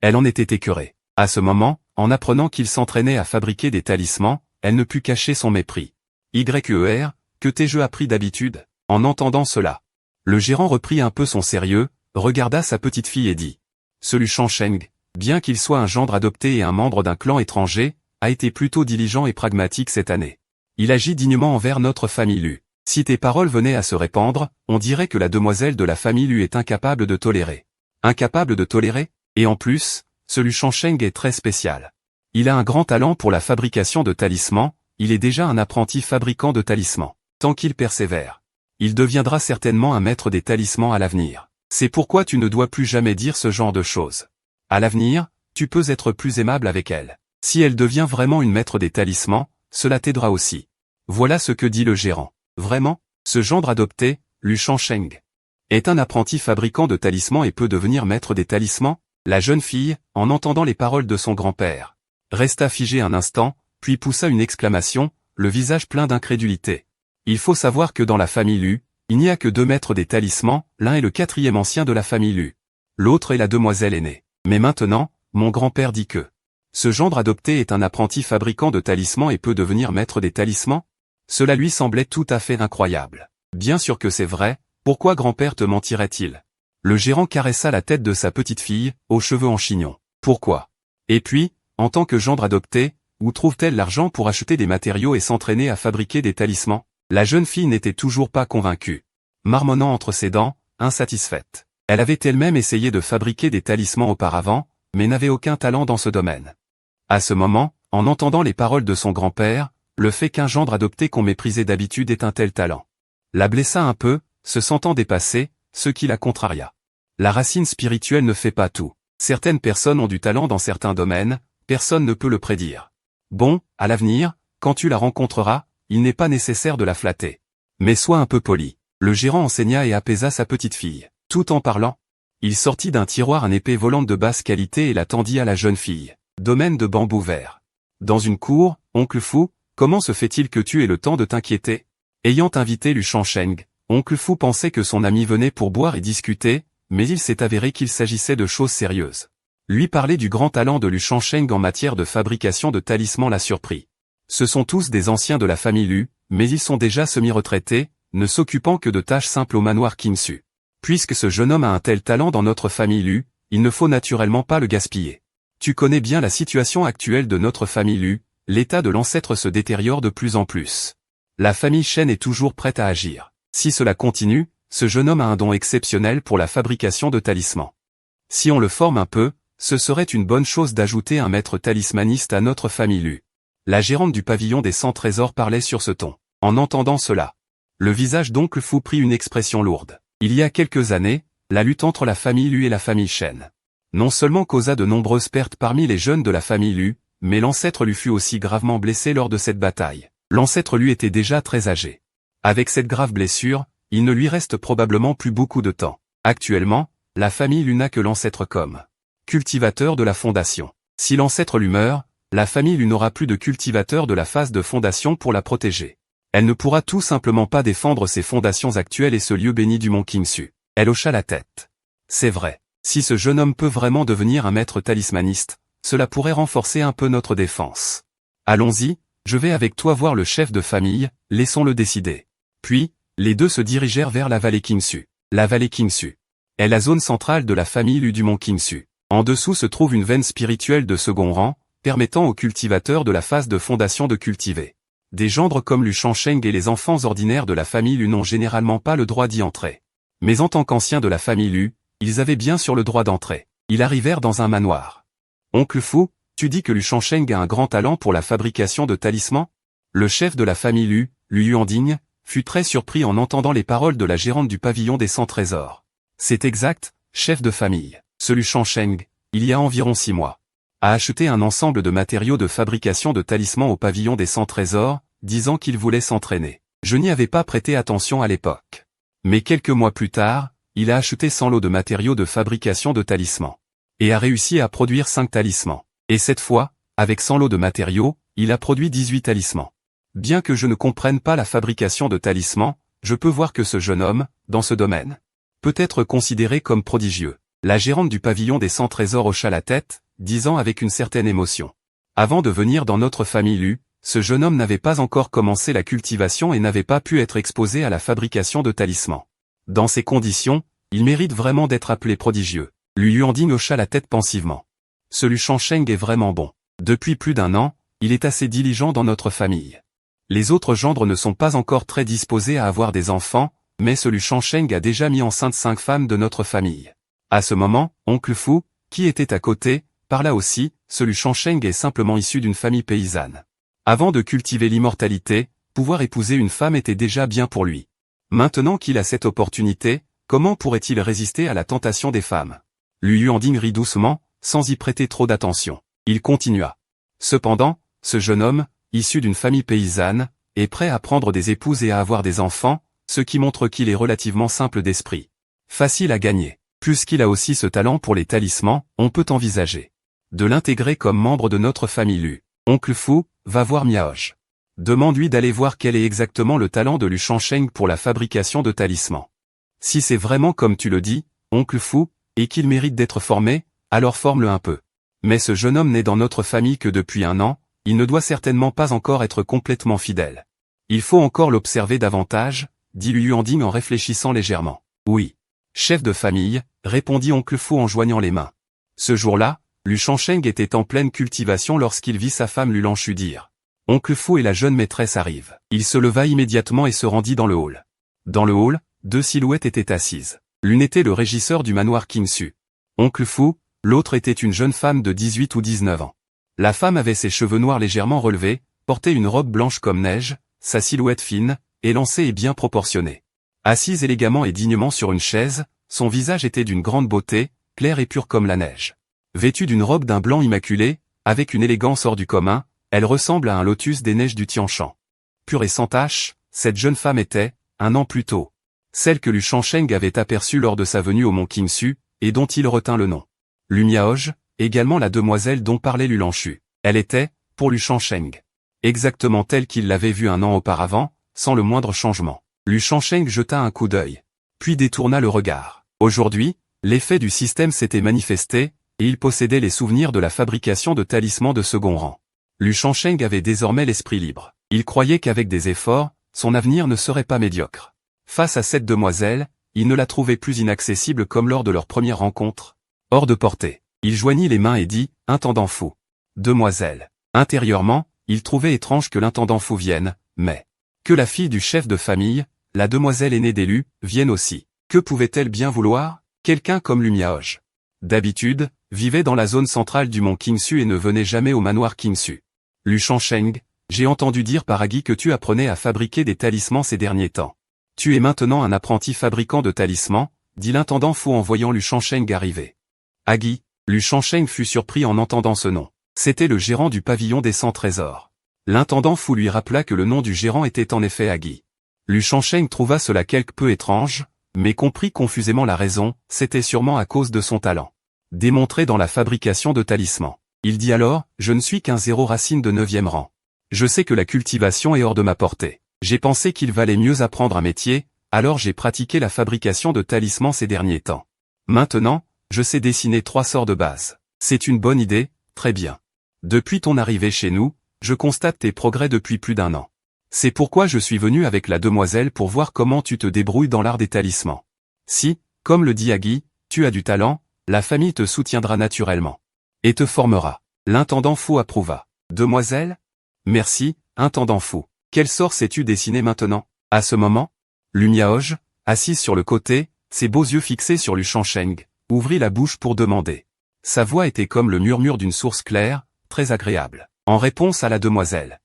elle en était écœurée. À ce moment, en apprenant qu'il s'entraînait à fabriquer des talismans, elle ne put cacher son mépris. « YER, que t'ai-je appris d'habitude ?» En entendant cela, le gérant reprit un peu son sérieux, regarda sa petite fille et dit « Ce Lu Shangsheng, bien qu'il soit un gendre adopté et un membre d'un clan étranger, a été plutôt diligent et pragmatique cette année. Il agit dignement envers notre famille Lu. Si tes paroles venaient à se répandre, on dirait que la demoiselle de la famille Lu est incapable de tolérer. » Incapable de tolérer ? Et en plus, ce Lu Shangsheng est très spécial. Il a un grand talent pour la fabrication de talismans, il est déjà un apprenti fabricant de talismans. Tant qu'il persévère, il deviendra certainement un maître des talismans à l'avenir. C'est pourquoi tu ne dois plus jamais dire ce genre de choses. À l'avenir, tu peux être plus aimable avec elle. Si elle devient vraiment une maître des talismans, cela t'aidera aussi. Voilà ce que dit le gérant. Vraiment, ce gendre adopté, Lu Shangsheng, est un apprenti fabricant de talismans et peut devenir maître des talismans ? La jeune fille, en entendant les paroles de son grand-père, resta figée un instant, puis poussa une exclamation, le visage plein d'incrédulité. Il faut savoir que dans la famille Lu, il n'y a que 2 maîtres des talismans, l'un est le 4e ancien de la famille Lu. L'autre est la demoiselle aînée. Mais maintenant, mon grand-père dit que ce gendre adopté est un apprenti fabricant de talismans et peut devenir maître des talismans ? Cela lui semblait tout à fait incroyable. Bien sûr que c'est vrai, pourquoi grand-père te mentirait-il ? Le gérant caressa la tête de sa petite fille, aux cheveux en chignon. Pourquoi ? Et puis, en tant que gendre adopté, où trouve-t-elle l'argent pour acheter des matériaux et s'entraîner à fabriquer des talismans ? La jeune fille n'était toujours pas convaincue. Marmonnant entre ses dents, insatisfaite. Elle avait elle-même essayé de fabriquer des talismans auparavant, mais n'avait aucun talent dans ce domaine. À ce moment, en entendant les paroles de son grand-père, le fait qu'un gendre adopté qu'on méprisait d'habitude ait un tel talent la blessa un peu, se sentant dépassée, ce qui la contraria. La racine spirituelle ne fait pas tout. Certaines personnes ont du talent dans certains domaines, personne ne peut le prédire. Bon, à l'avenir, quand tu la rencontreras, il n'est pas nécessaire de la flatter. Mais sois un peu poli. Le gérant enseigna et apaisa sa petite fille. Tout en parlant, il sortit d'un tiroir une épée volante de basse qualité et la tendit à la jeune fille. Domaine de Bambou Vert. Dans une cour, oncle Fou, comment se fait-il que tu aies le temps de t'inquiéter ? Ayant invité Lu Shangsheng, oncle Fou pensait que son ami venait pour boire et discuter, mais il s'est avéré qu'il s'agissait de choses sérieuses. Lui parler du grand talent de Lu Shangsheng en matière de fabrication de talismans l'a surpris. Ce sont tous des anciens de la famille Lu, mais ils sont déjà semi-retraités, ne s'occupant que de tâches simples au manoir Qingsu. Puisque ce jeune homme a un tel talent dans notre famille Lu, il ne faut naturellement pas le gaspiller. Tu connais bien la situation actuelle de notre famille Lu, l'état de l'ancêtre se détériore de plus en plus. La famille Shen est toujours prête à agir. Si cela continue, ce jeune homme a un don exceptionnel pour la fabrication de talismans. Si on le forme un peu, ce serait une bonne chose d'ajouter un maître talismaniste à notre famille Lu. La gérante du pavillon des 100 trésors parlait sur ce ton. En entendant cela, le visage d'oncle Fou prit une expression lourde. Il y a quelques années, la lutte entre la famille Lu et la famille Shen non seulement causa de nombreuses pertes parmi les jeunes de la famille Lu, mais l'ancêtre Lu fut aussi gravement blessé lors de cette bataille. L'ancêtre Lu était déjà très âgé. Avec cette grave blessure, il ne lui reste probablement plus beaucoup de temps. Actuellement, la famille Lu n'a que l'ancêtre comme cultivateur de la fondation. Si l'ancêtre Lu meurt, la famille Lu n'aura plus de cultivateur de la phase de fondation pour la protéger. Elle ne pourra tout simplement pas défendre ses fondations actuelles et ce lieu béni du mont Qingsu. Elle hocha la tête. C'est vrai. Si ce jeune homme peut vraiment devenir un maître talismaniste, cela pourrait renforcer un peu notre défense. Allons-y, je vais avec toi voir le chef de famille, laissons-le décider. Puis, les deux se dirigèrent vers la vallée Qingsu. La vallée Qingsu est la zone centrale de la famille Lu du mont Qingsu. En dessous se trouve une veine spirituelle de second rang, permettant aux cultivateurs de la phase de fondation de cultiver. Des gendres comme Lu Shangsheng et les enfants ordinaires de la famille Lu n'ont généralement pas le droit d'y entrer. Mais en tant qu'anciens de la famille Lu, ils avaient bien sûr le droit d'entrer. Ils arrivèrent dans un manoir. Oncle Fu, tu dis que Lu Shangsheng a un grand talent pour la fabrication de talismans? Le chef de la famille Lu, Lu Yuanding, fut très surpris en entendant les paroles de la gérante du pavillon des 100 trésors. C'est exact, chef de famille. Ce Lu Shangsheng, il y a environ 6 mois, a acheté un ensemble de matériaux de fabrication de talismans au pavillon des 100 trésors, disant qu'il voulait s'entraîner. Je n'y avais pas prêté attention à l'époque. Mais quelques mois plus tard, il a acheté 100 lots de matériaux de fabrication de talismans. Et a réussi à produire 5 talismans. Et cette fois, avec 100 lots de matériaux, il a produit 18 talismans. Bien que je ne comprenne pas la fabrication de talismans, je peux voir que ce jeune homme, dans ce domaine, peut être considéré comme prodigieux. La gérante du pavillon des 100 trésors hocha la tête, disant avec une certaine émotion. Avant de venir dans notre famille Lu, ce jeune homme n'avait pas encore commencé la cultivation et n'avait pas pu être exposé à la fabrication de talismans. Dans ces conditions, il mérite vraiment d'être appelé prodigieux. Lu Yuanding hocha la tête pensivement. Ce Lu Shangsheng est vraiment bon. Depuis plus d'1 an, il est assez diligent dans notre famille. Les autres gendres ne sont pas encore très disposés à avoir des enfants, mais ce Lu Shangsheng a déjà mis enceinte 5 femmes de notre famille. À ce moment, oncle Fu, qui était à côté, parla aussi, ce Lu Shangsheng est simplement issu d'une famille paysanne. Avant de cultiver l'immortalité, pouvoir épouser une femme était déjà bien pour lui. Maintenant qu'il a cette opportunité, comment pourrait-il résister à la tentation des femmes? Lu Yuanding rit doucement, sans y prêter trop d'attention. Il continua. Cependant, ce jeune homme, issu d'une famille paysanne, est prêt à prendre des épouses et à avoir des enfants, ce qui montre qu'il est relativement simple d'esprit. Facile à gagner. Puisqu'il a aussi ce talent pour les talismans, on peut envisager de l'intégrer comme membre de notre famille Lu. Oncle Fu, va voir Miaoge. Demande-lui d'aller voir quel est exactement le talent de Lu Shangsheng pour la fabrication de talismans. Si c'est vraiment comme tu le dis, oncle Fu, et qu'il mérite d'être formé, alors forme-le un peu. Mais ce jeune homme n'est dans notre famille que depuis 1 an, il ne doit certainement pas encore être complètement fidèle. Il faut encore l'observer davantage, dit Lu Yuanding en réfléchissant légèrement. Oui. Chef de famille, répondit oncle Fu en joignant les mains. Ce jour-là, Lu Shangsheng était en pleine cultivation lorsqu'il vit sa femme Lu Lanshu dire. Oncle Fu et la jeune maîtresse arrivent. Il se leva immédiatement et se rendit dans le hall. Dans le hall, 2 silhouettes étaient assises. L'une était le régisseur du manoir Qingsu. Oncle Fu, l'autre était une jeune femme de 18 ou 19 ans. La femme avait ses cheveux noirs légèrement relevés, portait une robe blanche comme neige, sa silhouette fine, élancée et bien proportionnée. Assise élégamment et dignement sur une chaise, son visage était d'une grande beauté, clair et pur comme la neige. Vêtue d'une robe d'un blanc immaculé, avec une élégance hors du commun, elle ressemble à un lotus des neiges du Tian-Shan. Pure et sans tache, cette jeune femme était, 1 an plus tôt, celle que Lu Shangsheng avait aperçue lors de sa venue au mont Qingsu, et dont il retint le nom. Lu Miaoge, également la demoiselle dont parlait Lu Lanshu. Elle était, pour Lu Shangsheng, exactement telle qu'il l'avait vue 1 an auparavant, sans le moindre changement. Lu Shangsheng jeta un coup d'œil, puis détourna le regard. Aujourd'hui, l'effet du système s'était manifesté, et il possédait les souvenirs de la fabrication de talismans de second rang. Lu Shangsheng avait désormais l'esprit libre. Il croyait qu'avec des efforts, son avenir ne serait pas médiocre. Face à cette demoiselle, il ne la trouvait plus inaccessible comme lors de leur première rencontre. Hors de portée. Il joignit les mains et dit, intendant Fu. Demoiselle. Intérieurement, il trouvait étrange que l'intendant Fu vienne, mais que la fille du chef de famille, la demoiselle aînée d'Elu, vienne aussi. Que pouvait-elle bien vouloir? Quelqu'un comme Lu Miaoge. D'habitude, vivait dans la zone centrale du mont Qingsu et ne venait jamais au manoir Qingsu. Lu Shangsheng, j'ai entendu dire par Agui que tu apprenais à fabriquer des talismans ces derniers temps. Tu es maintenant un apprenti fabricant de talismans, dit l'intendant Fu en voyant Lu Shangsheng arriver. Agui, Lu Shangsheng fut surpris en entendant ce nom. C'était le gérant du pavillon des 100 trésors. L'intendant Fu lui rappela que le nom du gérant était en effet Agui. Lu Shangsheng trouva cela quelque peu étrange, mais comprit confusément la raison, c'était sûrement à cause de son talent démontré dans la fabrication de talismans. Il dit alors, je ne suis qu'un 0 racine de 9e rang. Je sais que la cultivation est hors de ma portée. J'ai pensé qu'il valait mieux apprendre un métier, alors j'ai pratiqué la fabrication de talismans ces derniers temps. Maintenant, je sais dessiner 3 sorts de base. C'est une bonne idée, très bien. Depuis ton arrivée chez nous, je constate tes progrès depuis plus d'1 an. C'est pourquoi je suis venu avec la demoiselle pour voir comment tu te débrouilles dans l'art des talismans. Si, comme le dit Agui, tu as du talent, la famille te soutiendra naturellement. Et te formera. L'intendant fou approuva. Demoiselle? Merci, intendant fou. Quel sort sais-tu dessiner maintenant? À ce moment, Lumiaoj, assise sur le côté, ses beaux yeux fixés sur Lu Shansheng, ouvrit la bouche pour demander. Sa voix était comme le murmure d'une source claire, très agréable. En réponse à la demoiselle.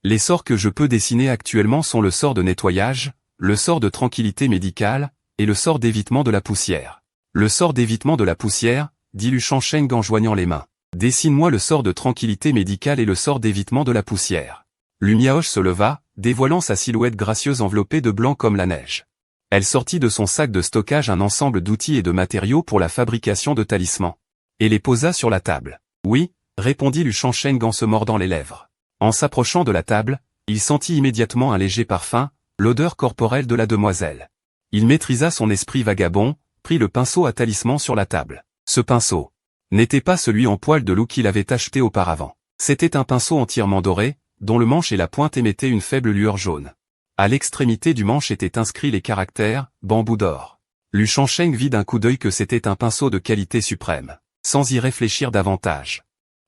Les sorts que je peux dessiner actuellement sont le sort de nettoyage, le sort de tranquillité médicale, et le sort d'évitement de la poussière. Le sort d'évitement de la poussière, dit Lu Shansheng en joignant les mains. Dessine-moi le sort de tranquillité médicale et le sort d'évitement de la poussière. Lumiaoj se leva, dévoilant sa silhouette gracieuse enveloppée de blanc comme la neige. Elle sortit de son sac de stockage un ensemble d'outils et de matériaux pour la fabrication de talismans. Et les posa sur la table. Oui, répondit Lu Shansheng en se mordant les lèvres. En s'approchant de la table, il sentit immédiatement un léger parfum, l'odeur corporelle de la demoiselle. Il maîtrisa son esprit vagabond, prit le pinceau à talisman sur la table. Ce pinceau n'était pas celui en poil de loup qu'il avait acheté auparavant. C'était un pinceau entièrement doré, dont le manche et la pointe émettaient une faible lueur jaune. À l'extrémité du manche étaient inscrits les caractères « bambou d'or ». Lu Shansheng vit d'un coup d'œil que c'était un pinceau de qualité suprême, sans y réfléchir davantage.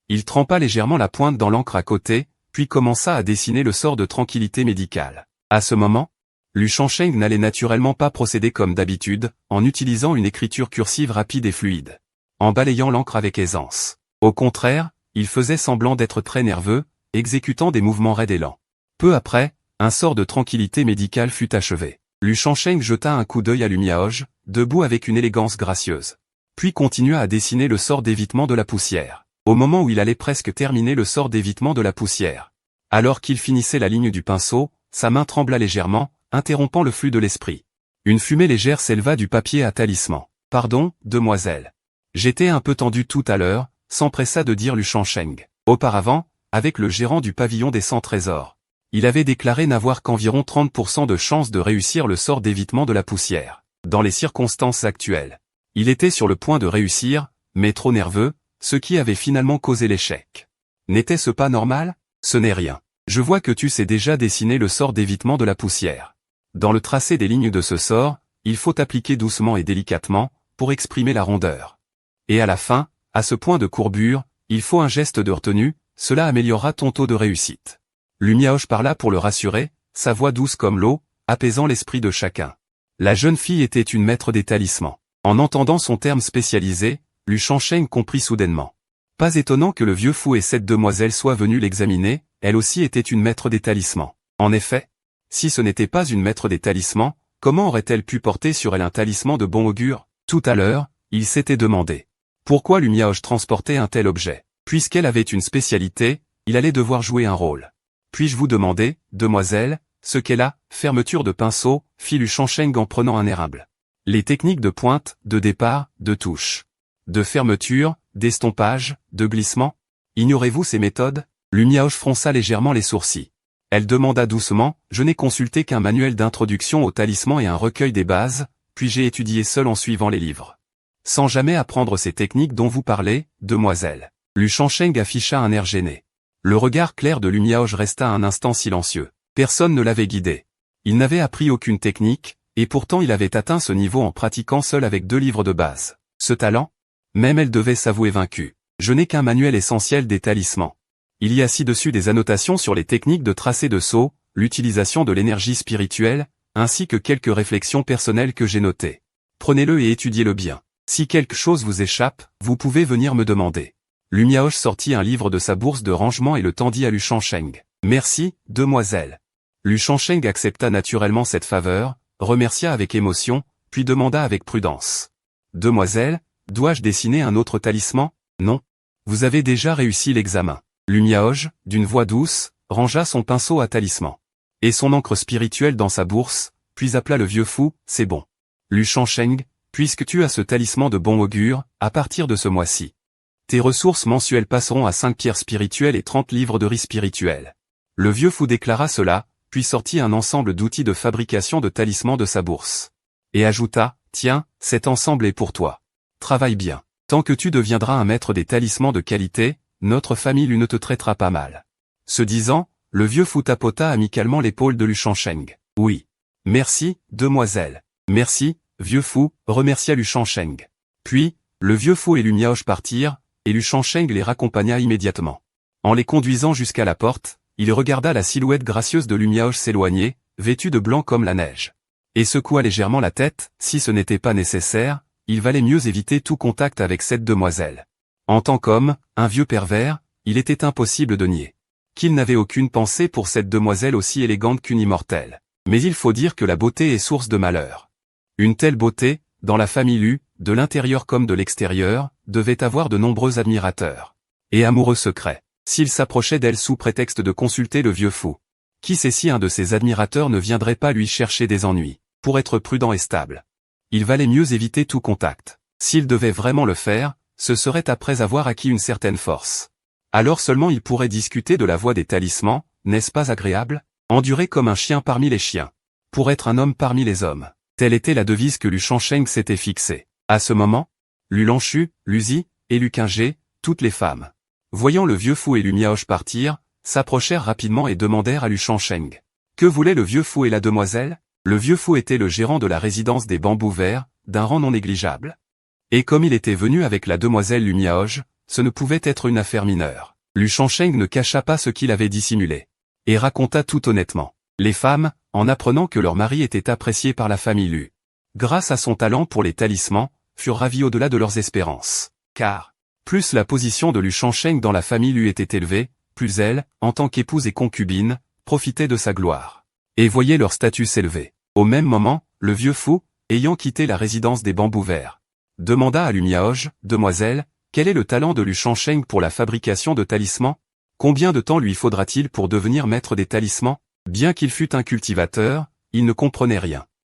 Il trempa légèrement la pointe dans l'encre à côté, puis commença à dessiner le sort de tranquillité médicale. À ce moment, Lu Shansheng n'allait naturellement pas procéder comme d'habitude, en utilisant une écriture cursive rapide et fluide, en balayant l'encre avec aisance. Au contraire, il faisait semblant d'être très nerveux, exécutant des mouvements raides et lents. Peu après, un sort de tranquillité médicale fut achevé. Lu Shansheng jeta un coup d'œil à Lumiaoj, debout avec une élégance gracieuse. Puis continua à dessiner le sort d'évitement de la poussière. Au moment où il allait presque terminer le sort d'évitement de la poussière. Alors qu'il finissait la ligne du pinceau, sa main trembla légèrement, interrompant le flux de l'esprit. Une fumée légère s'éleva du papier à talisman. « Pardon, demoiselle. J'étais un peu tendu tout à l'heure », s'empressa de dire Lu Shansheng. Auparavant, avec le gérant du pavillon des 100 trésors, il avait déclaré n'avoir qu'environ 30% de chance de réussir le sort d'évitement de la poussière. Dans les circonstances actuelles, il était sur le point de réussir, mais trop nerveux, ce qui avait finalement causé l'échec. N'était-ce pas normal? Ce n'est rien. Je vois que tu sais déjà dessiner le sort d'évitement de la poussière. Dans le tracé des lignes de ce sort, il faut appliquer doucement et délicatement, pour exprimer la rondeur. Et à la fin, à ce point de courbure, il faut un geste de retenue, cela améliorera ton taux de réussite. Lumiaoj parla pour le rassurer, sa voix douce comme l'eau, apaisant l'esprit de chacun. La jeune fille était une maître des talismans. En entendant son terme spécialisé, Lu Shansheng comprit soudainement. Pas étonnant que le vieux fou et cette demoiselle soient venus l'examiner, elle aussi était une maître des talismans. En effet, si ce n'était pas une maître des talismans, comment aurait-elle pu porter sur elle un talisman de bon augure? Tout à l'heure, il s'était demandé. Pourquoi Lumiaoj transportait un tel objet? Puisqu'elle avait une spécialité, il allait devoir jouer un rôle. Puis-je vous demander, demoiselle, ce qu'est la fermeture de pinceau, fit Lu Shansheng en prenant un air humble. Les techniques de pointe, de départ, de touche, de fermeture, d'estompage, de glissement. Ignorez-vous ces méthodes? Lumiaoj fronça légèrement les sourcils. Elle demanda doucement, je n'ai consulté qu'un manuel d'introduction au talisman et un recueil des bases, puis j'ai étudié seul en suivant les livres. Sans jamais apprendre ces techniques dont vous parlez, demoiselle. Lu Shansheng afficha un air gêné. Le regard clair de Lumiaoj resta un instant silencieux. Personne ne l'avait guidé. Il n'avait appris aucune technique, et pourtant il avait atteint ce niveau en pratiquant seul avec 2 livres de base. Ce talent? Même elle devait s'avouer vaincue. Je n'ai qu'un manuel essentiel des talismans. Il y a ci-dessus des annotations sur les techniques de tracé de sceaux, l'utilisation de l'énergie spirituelle, ainsi que quelques réflexions personnelles que j'ai notées. Prenez-le et étudiez-le bien. Si quelque chose vous échappe, vous pouvez venir me demander. Lumiaoj sortit un livre de sa bourse de rangement et le tendit à Lu Shansheng. Merci, demoiselle. Lu Shansheng accepta naturellement cette faveur, remercia avec émotion, puis demanda avec prudence. Demoiselle, dois-je dessiner un autre talisman? Non. Vous avez déjà réussi l'examen. Lumiaoj, d'une voix douce, rangea son pinceau à talisman. Et son encre spirituelle dans sa bourse, puis appela le vieux fou, c'est bon. Lu Shansheng, puisque tu as ce talisman de bon augure, à partir de ce mois-ci, tes ressources mensuelles passeront à 5 pierres spirituelles et 30 livres de riz spirituel. Le vieux fou déclara cela, puis sortit un ensemble d'outils de fabrication de talismans de sa bourse. Et ajouta, « Tiens, cet ensemble est pour toi. Travaille bien. Tant que tu deviendras un maître des talismans de qualité, notre famille ne te traitera pas mal. » Ce disant, le vieux fou tapota amicalement l'épaule de Lu Shangsheng. « Oui. Merci, demoiselle. Merci, vieux fou, » remercia Lu Shangsheng. Puis, le vieux fou et Lu Miaoche partirent, et Lu Shangsheng les raccompagna immédiatement. En les conduisant jusqu'à la porte, il regarda la silhouette gracieuse de Lu Miaoche s'éloigner, vêtue de blanc comme la neige. Et secoua légèrement la tête, si ce n'était pas nécessaire, il valait mieux éviter tout contact avec cette demoiselle. En tant qu'homme, un vieux pervers, il était impossible de nier qu'il n'avait aucune pensée pour cette demoiselle aussi élégante qu'une immortelle. Mais il faut dire que la beauté est source de malheur. Une telle beauté, dans la famille Lu, de l'intérieur comme de l'extérieur, devait avoir de nombreux admirateurs. Et amoureux secrets. S'il s'approchait d'elle sous prétexte de consulter le vieux fou. Qui sait si un de ses admirateurs ne viendrait pas lui chercher des ennuis, pour être prudent et stable. Il valait mieux éviter tout contact. S'il devait vraiment le faire, ce serait après avoir acquis une certaine force. Alors seulement il pourrait discuter de la voie des talismans, n'est-ce pas agréable? Endurer comme un chien parmi les chiens. Pour être un homme parmi les hommes. Telle était la devise que Lu Shangsheng s'était fixée. À ce moment, Lu Lanchu, Lu Zi, et Lu Qinghe, toutes les femmes, voyant le vieux fou et Lu Miaoche partir, s'approchèrent rapidement et demandèrent à Lu Shangsheng. Que voulaient le vieux fou et la demoiselle? Le vieux fou était le gérant de la résidence des Bambous Verts, d'un rang non négligeable. Et comme il était venu avec la demoiselle Lu Miaoche, ce ne pouvait être une affaire mineure. Lu Shangsheng ne cacha pas ce qu'il avait dissimulé. Et raconta tout honnêtement. Les femmes, en apprenant que leur mari était apprécié par la famille Lu, grâce à son talent pour les talismans, furent ravies au-delà de leurs espérances. Car, plus la position de Lu Shangsheng dans la famille Lu était élevée, plus elle, en tant qu'épouse et concubine, profitait de sa gloire. Et voyait leur statut s'élever. Au même moment, le vieux fou, ayant quitté la résidence des Bambous Verts, demanda à Lu Miaoche, « Demoiselle, quel est le talent de Lu Shangsheng pour la fabrication de talismans? Combien de temps lui faudra-t-il pour devenir maître des talismans ?» Bien qu'il fût un cultivateur, il ne comprenait rien.